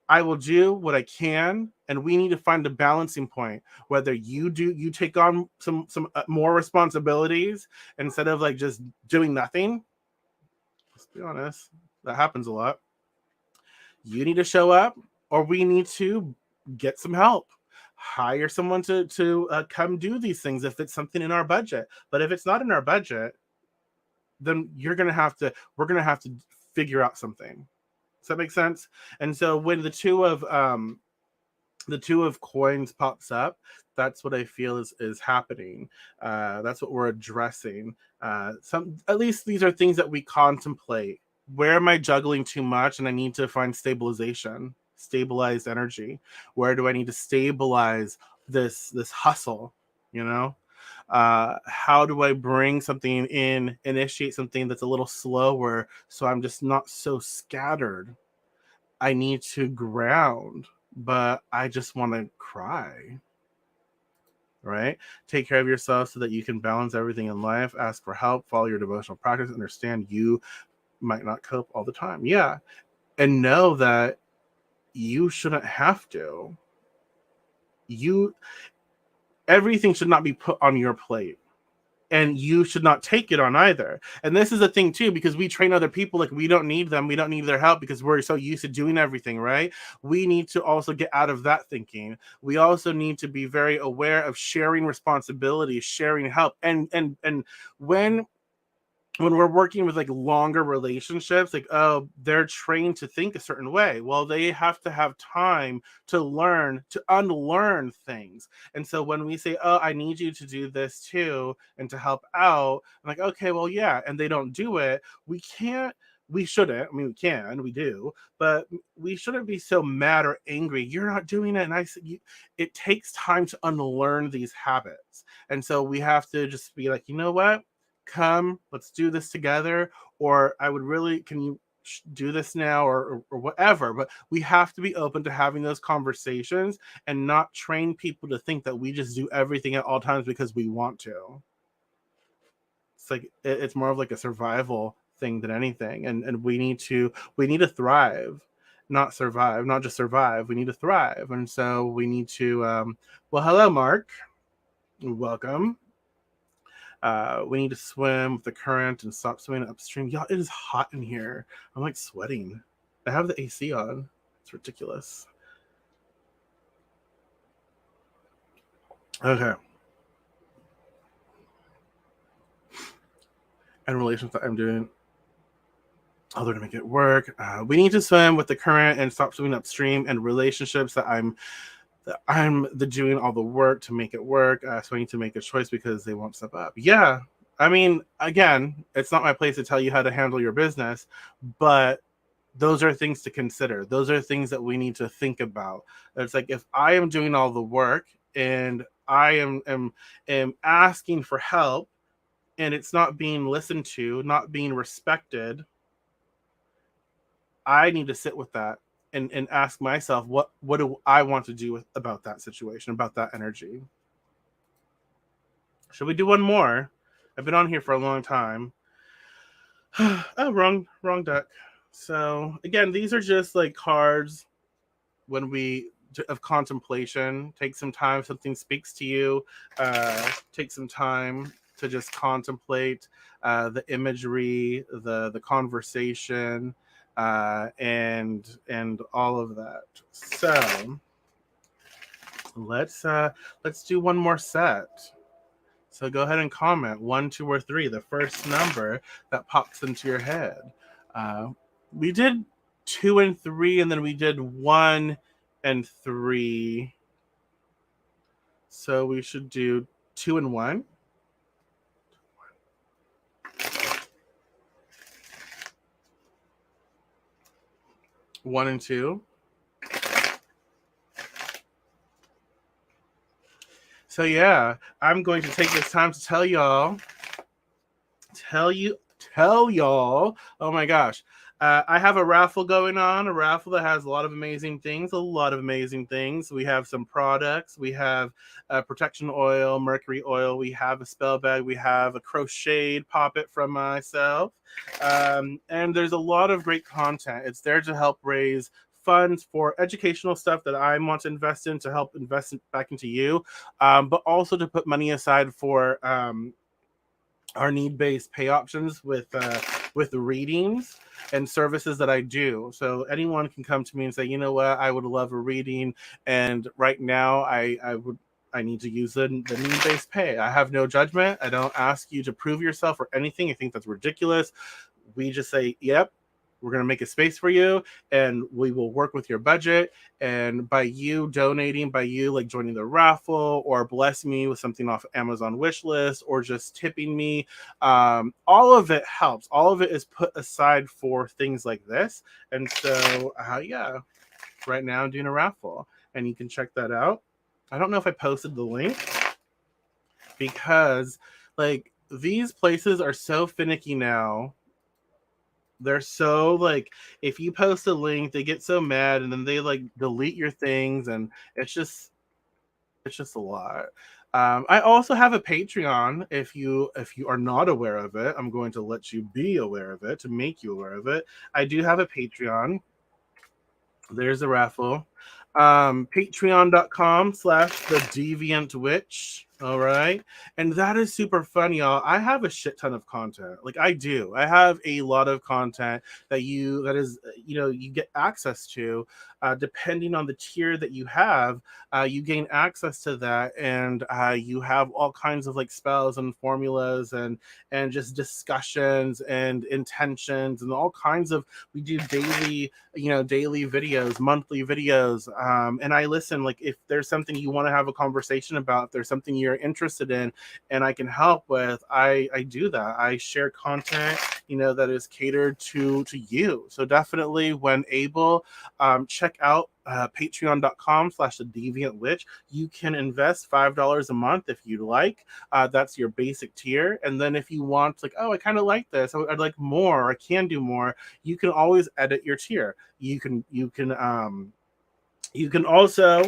I will do what I can, and we need to find a balancing point. Whether you take on some more responsibilities instead of like just doing nothing. Let's be honest, that happens a lot. You need to show up, or we need to get some help. Hire someone to come do these things if it's something in our budget. But if it's not in our budget, then we're gonna have to figure out something. Does that make sense? And so when the two of coins pops up, that's what I feel is happening. That's what we're addressing. Some, at least these are things that we contemplate. Where am I juggling too much and I need to find stabilization, stabilized energy? Where do I need to stabilize this hustle, you know? How do I bring something in, initiate something that's a little slower so I'm just not so scattered? I need to ground, but I just want to cry, right? Take care of yourself so that you can balance everything in life. Ask for help, follow your devotional practice, understand you might not cope all the time. Yeah. And know that you shouldn't have to. You, everything should not be put on your plate, and you should not take it on either. And this is the thing too, because we train other people like we don't need them, we don't need their help because we're so used to doing everything, right? We need to also get out of that thinking. We also need to be very aware of sharing responsibilities, sharing help, and when we're working with like longer relationships, like, oh, they're trained to think a certain way. Well, they have to have time to learn, to unlearn things. And so when we say, oh, I need you to do this too and to help out, I'm like, okay, well, yeah, and they don't do it, we shouldn't. I mean, we can, we do, but we shouldn't be so mad or angry. You're not doing it. And it takes time to unlearn these habits. And so we have to just be like, you know what? Come, let's do this together. Or I would really, can you do this now, or whatever. But we have to be open to having those conversations and not train people to think that we just do everything at all times because we want to. It's like it's more of like a survival thing than anything. And we need to thrive, not survive, not just survive. We need to thrive. And so we need to well, hello, Mark. Welcome. We need to swim with the current and stop swimming upstream. Y'all, it is hot in here. I'm like sweating. I have the AC on. It's ridiculous. Okay. And relations that I'm doing, oh, they're gonna make it work. We need to swim with the current and stop swimming upstream. And relationships that I'm the doing all the work to make it work. So I need to make a choice because they won't step up. Yeah. I mean, again, it's not my place to tell you how to handle your business, but those are things to consider. Those are things that we need to think about. It's like if I am doing all the work and I am asking for help and it's not being listened to, not being respected, I need to sit with that. and ask myself, what do I want to do about that situation, about that energy. Should we do one more? I've been on here for a long time. Oh, wrong deck. So again, these are just like cards when we of contemplation. Take some time, something speaks to you. Take some time to just contemplate the imagery, the conversation, and all of that. So let's do one more set. So go ahead and comment 1, 2, or 3, the first number that pops into your head. We did 2 and 3, and then we did 1 and 3. So we should do 2 and 1. 1 and 2. So yeah, I'm going to take this time to tell y'all. Oh my gosh. I have a raffle going on, a raffle that has a lot of amazing things, We have some products. We have protection oil, mercury oil. We have a spell bag. We have a crocheted poppet from myself. And there's a lot of great content. It's there to help raise funds for educational stuff that I want to invest in, to help invest back into you, but also to put money aside for our need-based pay options with readings and services that I do. So anyone can come to me and say, you know what, I would love a reading, and right now I need to use the need-based pay. I have no judgment. I don't ask you to prove yourself or anything. I think that's ridiculous. We just say, yep, we're going to make a space for you, and we will work with your budget. And by you donating, by you like joining the raffle or blessing me with something off Amazon wish list or just tipping me, all of it helps. All of it is put aside for things like this. And so, yeah, right now I'm doing a raffle, and you can check that out. I don't know if I posted the link because like these places are so finicky now. They're so like, if you post a link, they get so mad, and then they like delete your things, and it's just a lot. I also have a Patreon. If you are not aware of it, I'm going to let you be aware of it, to make you aware of it. I do have a Patreon. There's a raffle. Patreon.com/the Deviant Witch. All right. And that is super fun, y'all. I have a shit ton of content. Like I do. I have a lot of content that is, you get access to, depending on the tier that you have. You gain access to that, and you have all kinds of like spells and formulas and just discussions and intentions and all kinds of. We do daily videos, monthly videos, and I listen. Like if there's something you want to have a conversation about, if there's something you're interested in and I can help with, I do that. I share content that is catered to you. So definitely, when able, check out patreon.com/the Deviant Witch. You can invest $5 a month if you like. That's your basic tier. And then if you want, like, oh, I kind of like this, I'd like more, I can do more, you can always edit your tier. You can also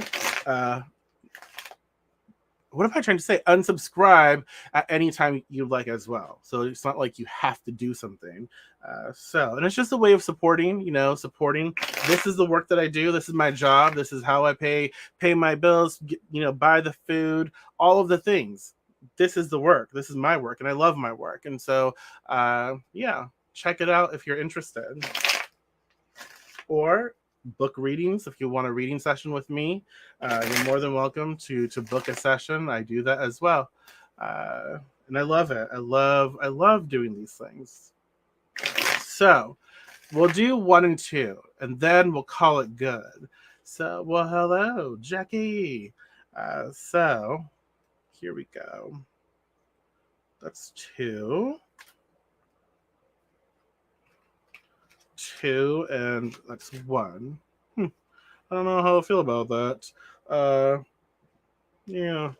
what am I trying to say? Unsubscribe at any time you like as well. So it's not like you have to do something. And it's just a way of supporting. This is the work that I do. This is my job. This is how I pay my bills, buy the food, all of the things. This is the work. This is my work, and I love my work. And so, yeah, check it out if you're interested. Or book readings. If you want a reading session with me, you're more than welcome to book a session. I do that as well, and I love it. I love doing these things. So we'll do 1 and 2, and then we'll call it good. So, well, hello, Jackie. So here we go. That's 2. 2, and that's 1. I don't know how I feel about that. Yeah.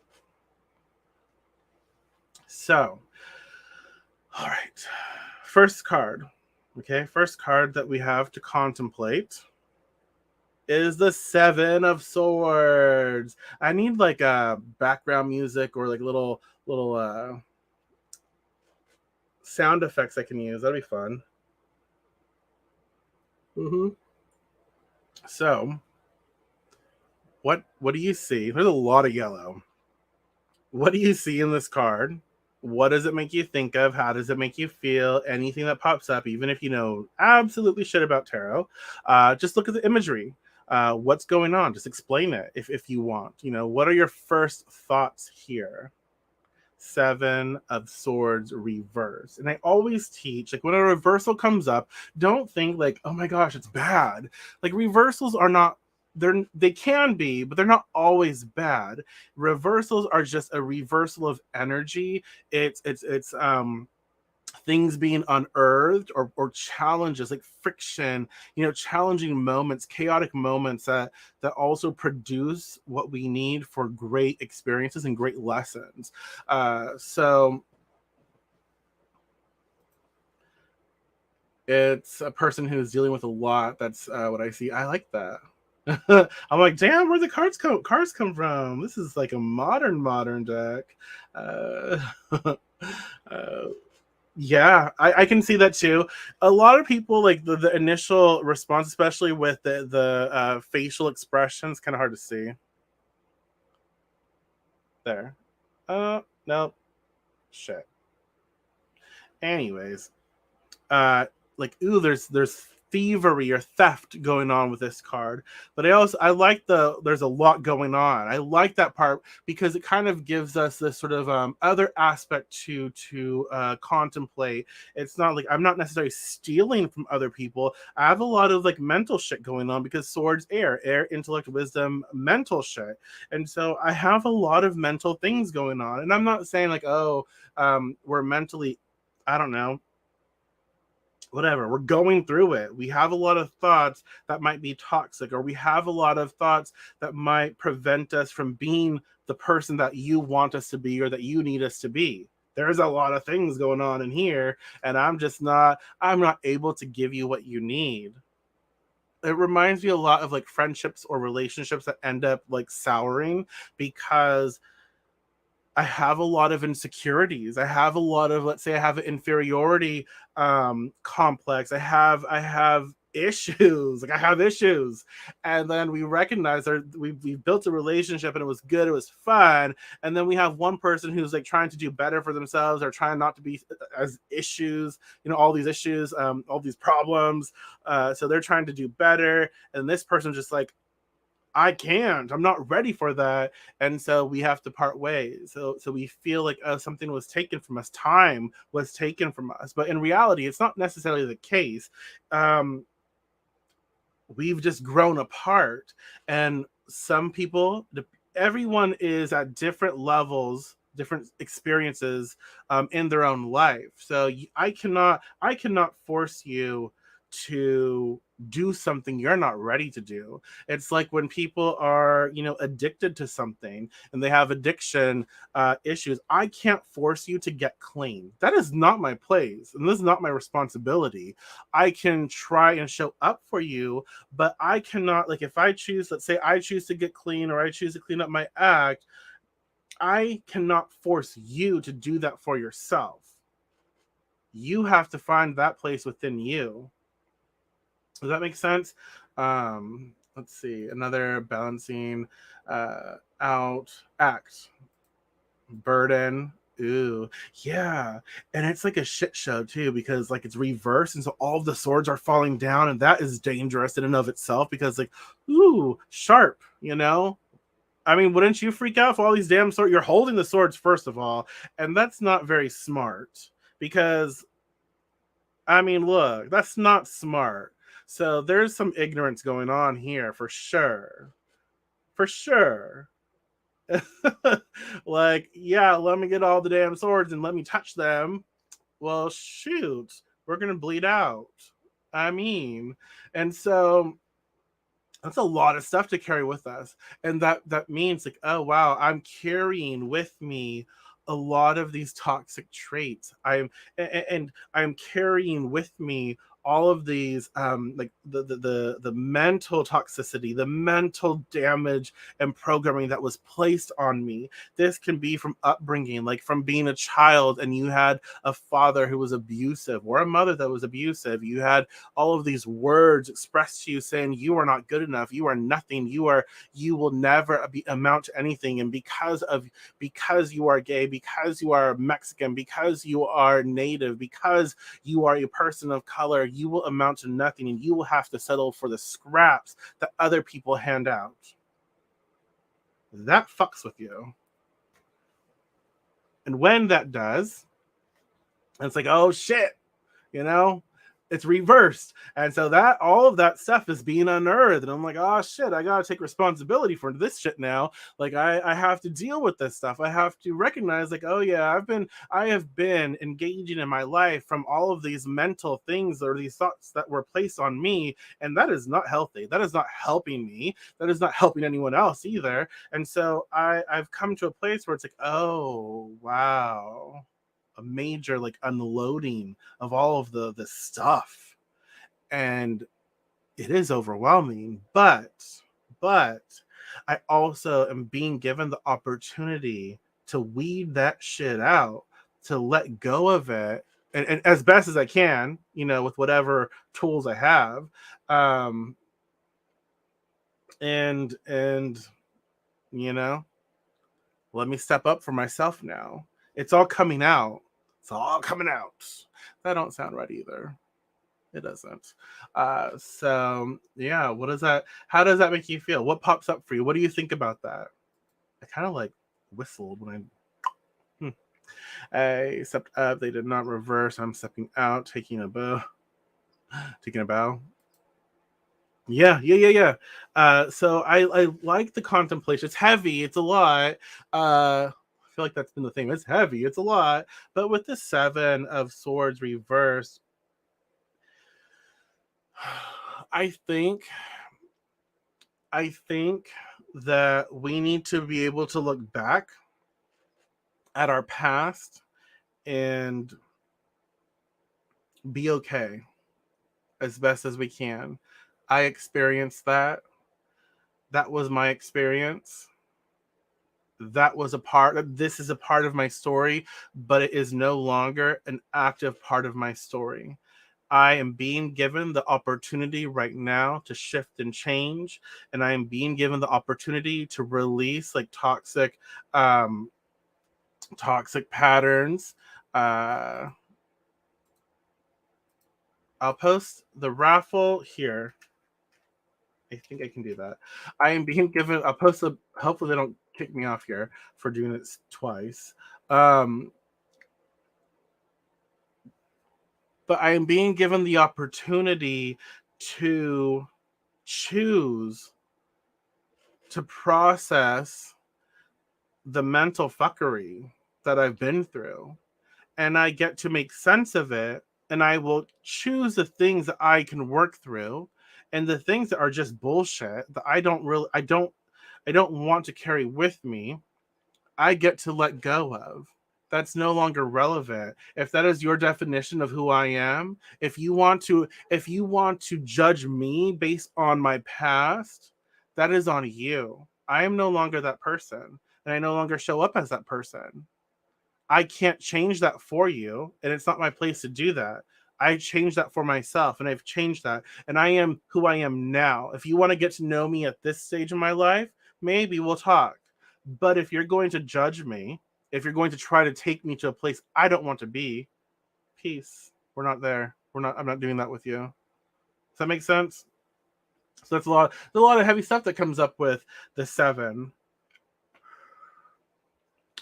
So, all right. First card. Okay, first card that we have to contemplate is the Seven of Swords. I need like a background music or like little sound effects I can use. That'd be fun. Hmm. So, what do you see? There's a lot of yellow. What do you see in this card? What does it make you think of? How does it make you feel? Anything that pops up, even if you know absolutely shit about tarot, just look at the imagery. What's going on? Just explain it if you want. You know, what are your first thoughts here? Seven of Swords reverse. And I always teach, like, when a reversal comes up, don't think like, oh my gosh, it's bad. Like, reversals are not, they can be, but they're not always bad. Reversals are just a reversal of energy. It's things being unearthed, or challenges like friction, challenging moments, chaotic moments that also produce what we need for great experiences and great lessons. So it's a person who's dealing with a lot. That's what I see. I like that. I'm like, damn, where the cards come from? This is like a modern deck. uh, uh, Yeah, I can see that too. A lot of people like the initial response, especially with the facial expressions, kind of hard to see there. No, shit. Anyways, uh like, ooh, there's thievery or theft going on with this card. But I like there's a lot going on. I like that part because it kind of gives us this sort of other aspect to contemplate. It's not like I'm not necessarily stealing from other people. I have a lot of like mental shit going on because swords, air, intellect, wisdom, mental shit. And so I have a lot of mental things going on. And I'm not saying like, oh, we're mentally, I don't know, whatever, we're going through it. We have a lot of thoughts that might be toxic, or we have a lot of thoughts that might prevent us from being the person that you want us to be or that you need us to be. There's a lot of things going on in here, and I'm not able to give you what you need. It reminds me a lot of like friendships or relationships that end up like souring because I have a lot of insecurities. I have a lot of, let's say I have an inferiority complex. I have issues. Like, I have issues. And then we recognize that we built a relationship and it was good, it was fun. And then we have one person who's like trying to do better for themselves or trying not to be as issues, all these issues, all these problems. So they're trying to do better. And this person just like, I can't. I'm not ready for that, and so we have to part ways. So we feel like something was taken from us. Time was taken from us, but in reality, it's not necessarily the case. Um, we've just grown apart, and some people, everyone is at different levels, different experiences in their own life. So I cannot force you to do something you're not ready to do. It's like when people are addicted to something and they have addiction issues. I can't force you to get clean. That is not my place, and this is not my responsibility. I can try and show up for you, but I cannot, like, if I choose, let's say I choose to get clean or I choose to clean up my act, I cannot force you to do that for yourself. You have to find that place within you. Does that make sense? Let's see, another balancing out act. Burden. Ooh, yeah. And it's like a shit show too, because like it's reversed, and so all of the swords are falling down, and that is dangerous in and of itself because like, ooh, sharp, I mean, wouldn't you freak out if all these damn swords, you're holding the swords first of all, and that's not very smart because I mean, look, that's not smart. So there's some ignorance going on here for sure. For sure. Like, yeah, let me get all the damn swords and let me touch them. Well, shoot, we're gonna bleed out. I mean, and so that's a lot of stuff to carry with us, and that means like, oh wow, I'm carrying with me a lot of these toxic traits. And I'm carrying with me all of these like the mental toxicity, the mental damage and programming that was placed on me. This can be from upbringing, like from being a child and you had a father who was abusive or a mother that was abusive. You had all of these words expressed to you saying you are not good enough, you are nothing, you will never amount to anything. And because you are gay, because you are Mexican, because you are native, because you are a person of color, you will amount to nothing and you will have to settle for the scraps that other people hand out. That fucks with you. And when that does, it's like, oh shit, you know, it's reversed. And so that all of that stuff is being unearthed. And I'm like, oh shit, I gotta take responsibility for this shit now. Like I have to deal with this stuff. I have to recognize, like, oh yeah, I have been engaging in my life from all of these mental things or these thoughts that were placed on me, and that is not healthy. That is not helping me. That is not helping anyone else either. And so I've come to a place where it's like, oh wow, a major like unloading of all of the stuff, and it is overwhelming, but I also am being given the opportunity to weed that shit out, to let go of it, and as best as I can, you know, with whatever tools I have. Um and and you know, let me step up for myself now. It's all coming out. It's all coming out. That don't sound right either. It doesn't. So yeah, what does that? How does that make you feel? What pops up for you? What do you think about that? I kind of like whistled when I stepped up. They did not reverse. I'm stepping out, taking a bow, taking a bow. Yeah, yeah, yeah, yeah. So I like the contemplation. It's heavy. It's a lot. I feel like that's been the thing. It's heavy. It's a lot. But with the Seven of Swords reversed, I think I think that we need to be able to look back at our past and be okay as best as we can. I experienced that. That was my experience. That was a part of this is a part of my story, but it is no longer an active part of my story. I am being given the opportunity right now to shift and change, and I am being given the opportunity to release like um, toxic patterns. Uh, I'll post the raffle here. I think I can do that. I am being given. I'll post a. Hopefully, they don't kick me off here for doing it twice. Um, but I am being given the opportunity to choose to process the mental fuckery that I've been through, and I get to make sense of it, and I will choose the things that I can work through, and the things that are just bullshit that I don't want to carry with me, I get to let go of. That's no longer relevant. If that is your definition of who I am, if you want to judge me based on my past, that is on you. I am no longer that person, and I no longer show up as that person. I can't change that for you, and it's not my place to do that. I changed that for myself, and I've changed that, and I am who I am now. If you want to get to know me at this stage of my life, maybe we'll talk. But if you're going to judge me, if you're going to try to take me to a place I don't want to be, peace. We're not there. We're not. I'm not doing that with you. Does that make sense? So that's a lot. There's a lot of heavy stuff that comes up with the seven.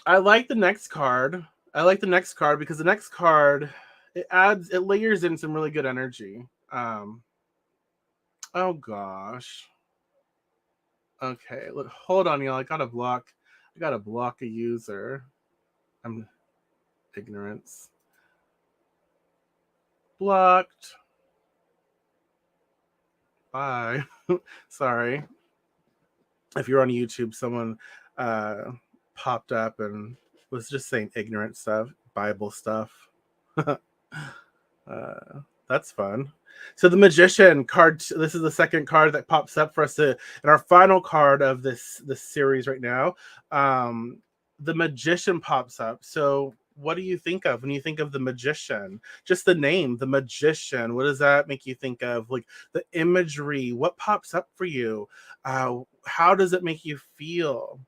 I like the next card. I like the next card because the next card it layers in some really good energy. Oh gosh. Okay, look, hold on, y'all. I gotta block a user. I'm ignorance. Blocked. Bye. Sorry. If you're on YouTube, someone uh popped up and was just saying ignorant stuff, Bible stuff. That's fun. So the magician card. This is the second card that pops up for us to, and our final card of this series right now. Um, the magician pops up. So what do you think of when you think of the magician? Just the name, the magician. What does that make you think of? Like the imagery. What pops up for you? How does it make you feel?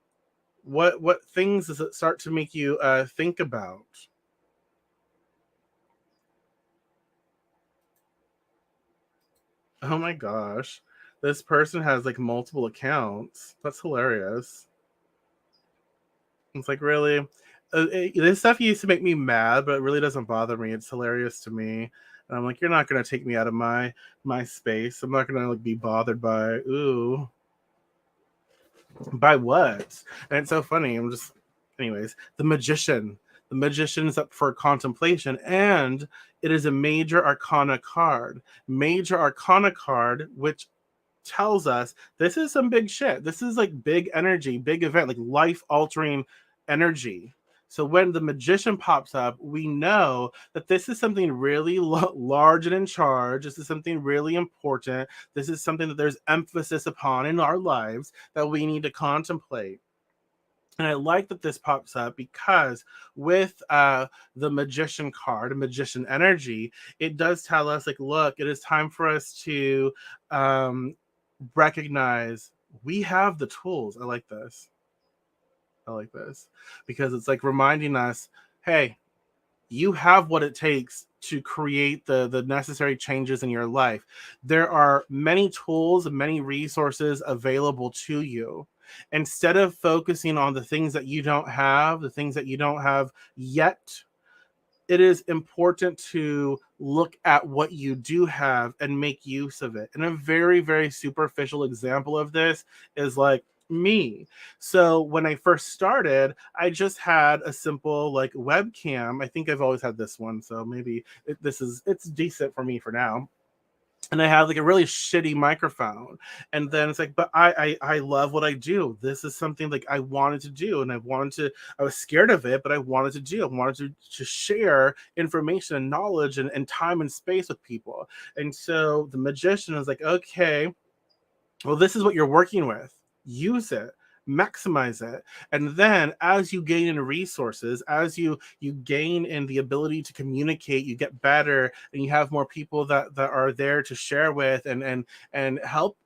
What things does it start to make you think about? Oh my gosh. This person has like multiple accounts. That's hilarious. It's like really this stuff used to make me mad, but it really doesn't bother me. It's hilarious to me. And I'm like, you're not gonna take me out of my space. I'm not gonna like be bothered by ooh. By what? And it's so funny. I'm just anyways, the magician. The magician is up for contemplation, and it is a major arcana card. Major arcana card, which tells us this is some big shit. This is like big energy, big event, like life altering energy. So when the magician pops up, we know that this is something really large and in charge. This is something really important. This is something that there's emphasis upon in our lives that we need to contemplate. And I like that this pops up because with the magician card, magician energy, it does tell us, like, look, it is time for us to um, recognize we have the tools. I like this. I like this because it's like reminding us, hey, you have what it takes to create the necessary changes in your life. There are many tools and many resources available to you. Instead of focusing on the things that you don't have, the things that you don't have yet, it is important to look at what you do have and make use of it. And a very, very superficial example of this is like me. So when I first started, I just had a simple like webcam. I think I've always had this one, so maybe it's decent for me for now, and I had like a really shitty microphone. And then it's like, but I love what I do. This is something like I wanted to do, and I was scared of it, but I wanted to do. I wanted to share information and knowledge and time and space with people. And so the magician is like, okay, well, this is what you're working with. Use it, maximize it. And then as you gain in resources, as you gain in the ability to communicate, you get better and you have more people that are there to share with and help,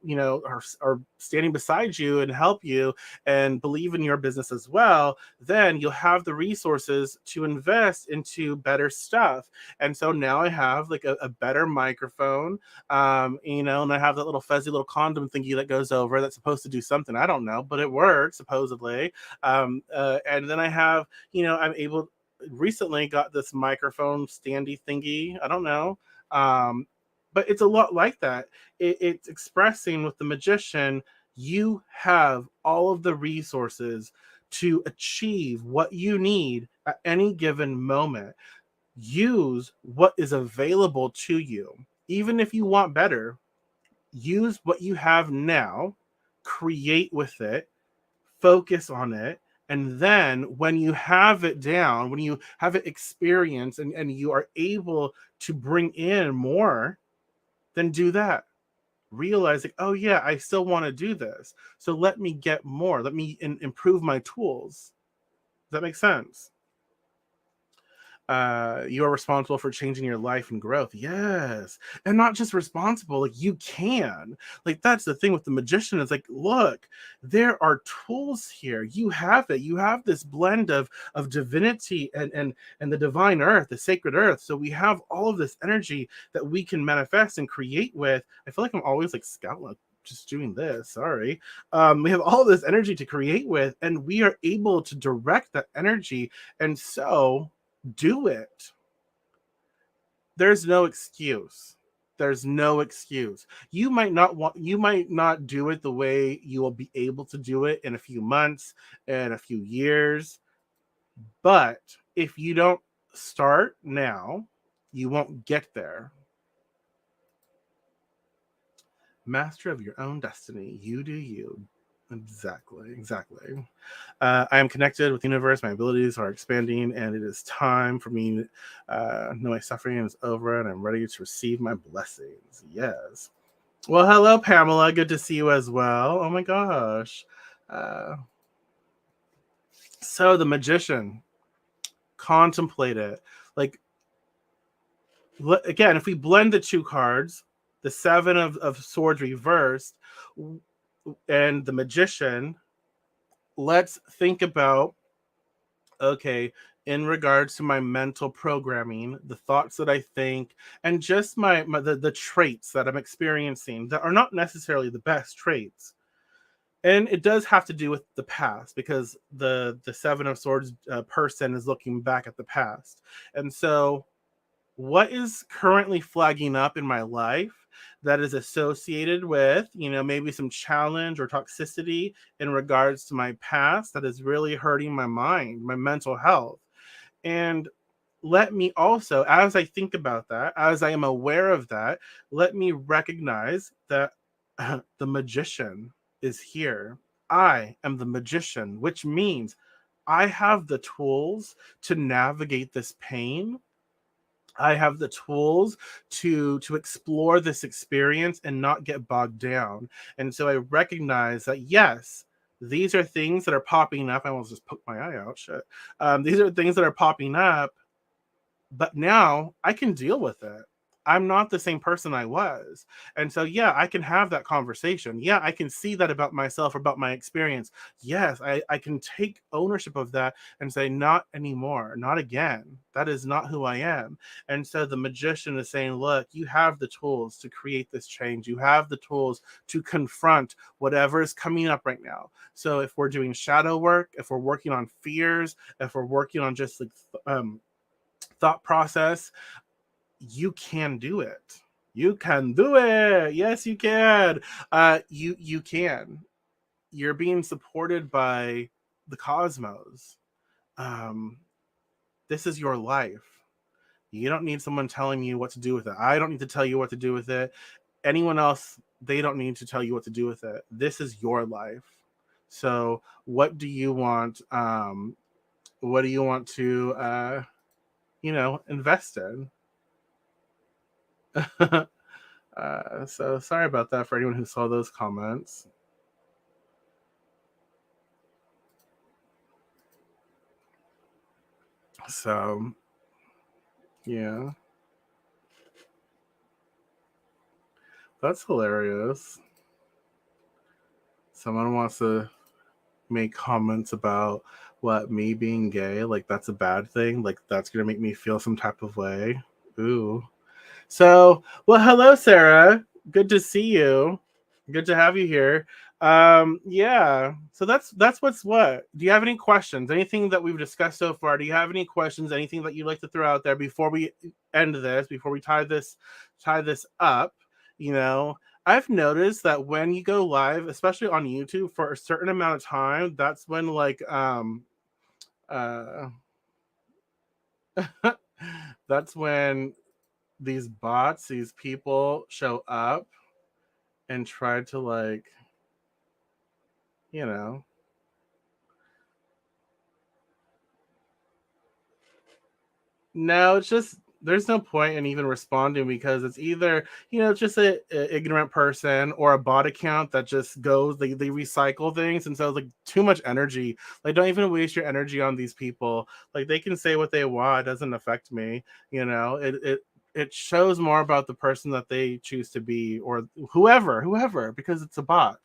are standing beside you and help you and believe in your business as well, then you'll have the resources to invest into better stuff. And so now I have like a better microphone, and I have that little fuzzy little condom thingy that goes over that's supposed to do something. I don't know, but it works supposedly. And then I have, I'm able. Recently got this microphone standy thingy. I don't know, but it's a lot like that. It's expressing with the magician. You have all of the resources to achieve what you need at any given moment. Use what is available to you. Even if you want better, use what you have now, create with it, focus on it. And then when you have it down, when you have it experienced and you are able to bring in more, then do that. Realize like, oh yeah, I still want to do this. So let me get more. Let me improve my tools. Does that make sense? You are responsible for changing your life and growth. Yes. And not just responsible, like you can. Like that's the thing with the magician. It's like, look, there are tools here. You have it. You have this blend of divinity and the divine earth, the sacred earth. So we have all of this energy that we can manifest and create with. I feel like I'm always like scout just doing this. Sorry. We have all this energy to create with, and we are able to direct that energy. And so do it. There's no excuse. There's no excuse. You might not do it the way you will be able to do it in a few months and a few years, but if you don't start now, you won't get there. Master of your own destiny. You do you. Exactly. I am connected with the universe. My abilities are expanding, and it is time for me. Know my suffering is over, and I'm ready to receive my blessings. Yes. Well, hello, Pamela. Good to see you as well. Oh my gosh. Uh, so the magician, contemplate it. Like again, if we blend the two cards, the seven of swords reversed, and the magician, let's think about, okay, in regards to my mental programming, the thoughts that I think, and just the traits that I'm experiencing that are not necessarily the best traits. And it does have to do with the past, because the seven of swords person is looking back at the past. And so what is currently flagging up in my life that is associated with, maybe some challenge or toxicity in regards to my past that is really hurting my mind, my mental health. And let me also, as I think about that, as I am aware of that, let me recognize that the magician is here. I am the magician, which means I have the tools to navigate this pain. I have the tools to explore this experience and not get bogged down. And so I recognize that, yes, these are things that are popping up. I almost just poked my eye out. Shit. These are things that are popping up, but now I can deal with it. I'm not the same person I was. And so, yeah, I can have that conversation. Yeah, I can see that about myself, about my experience. Yes, I can take ownership of that and say, not anymore, not again. That is not who I am. And so the magician is saying, look, you have the tools to create this change. You have the tools to confront whatever is coming up right now. So if we're doing shadow work, if we're working on fears, if we're working on just like, thought process, you can do it. You can do it. Yes, you can. You can. You're being supported by the cosmos. Um, this is your life. You don't need someone telling you what to do with it. I don't need to tell you what to do with it. Anyone else, they don't need to tell you what to do with it. This is your life. So, what do you want? What do you want to, invest in? So sorry about that for anyone who saw those comments. So yeah, that's hilarious. Someone wants to make comments about what me being gay, like that's a bad thing, like that's gonna make me feel some type of way. Ooh. So, well, hello, Sarah. Good to see you. Good to have you here. Yeah. So that's what's what. Do you have any questions? Anything that we've discussed so far? Do you have any questions? Anything that you'd like to throw out there before we end this? Before we tie this up? You know, I've noticed that when you go live, especially on YouTube, for a certain amount of time, that's when uh that's when these bots, these people show up and try to you know, no, it's just there's no point in even responding because it's either it's just a ignorant person or a bot account that just goes they recycle things, and so it's like too much energy. Like, don't even waste your energy on these people. Like, they can say what they want, it doesn't affect me. It shows more about the person that they choose to be, or whoever, because it's a bot.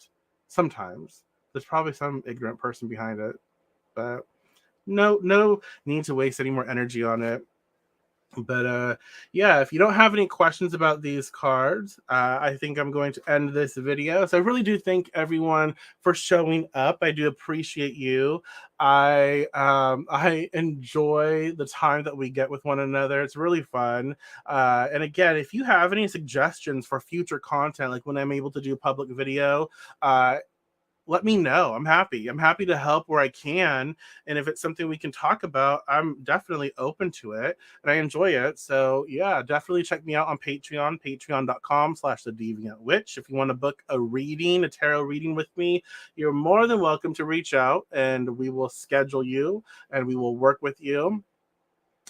Sometimes there's probably some ignorant person behind it, but no need to waste any more energy on it. But yeah, if you don't have any questions about these cards, I think I'm going to end this video. So I really do thank everyone for showing up. I do appreciate you. I enjoy the time that we get with one another. It's really fun. And again, if you have any suggestions for future content, like when I'm able to do public video, uh let me know. I'm happy. I'm happy to help where I can. And if it's something we can talk about, I'm definitely open to it and I enjoy it. So yeah, definitely check me out on Patreon, patreon.com/the Deviant Witch. If you want to book a reading, a tarot reading with me, you're more than welcome to reach out and we will schedule you and we will work with you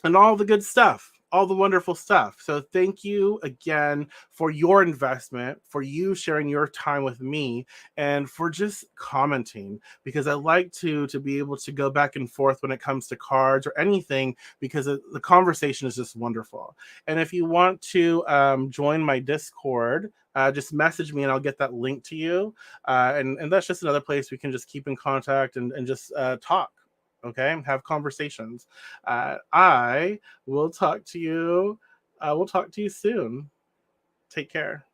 and all the good stuff, all the wonderful stuff. So thank you again for your investment, for you sharing your time with me, and for just commenting because I like to be able to go back and forth when it comes to cards or anything because the conversation is just wonderful. And if you want to join my Discord. Just message me and I'll get that link to you. And that's just another place we can just keep in contact and just talk. Okay, have conversations. I will talk to you. I will talk to you soon. Take care.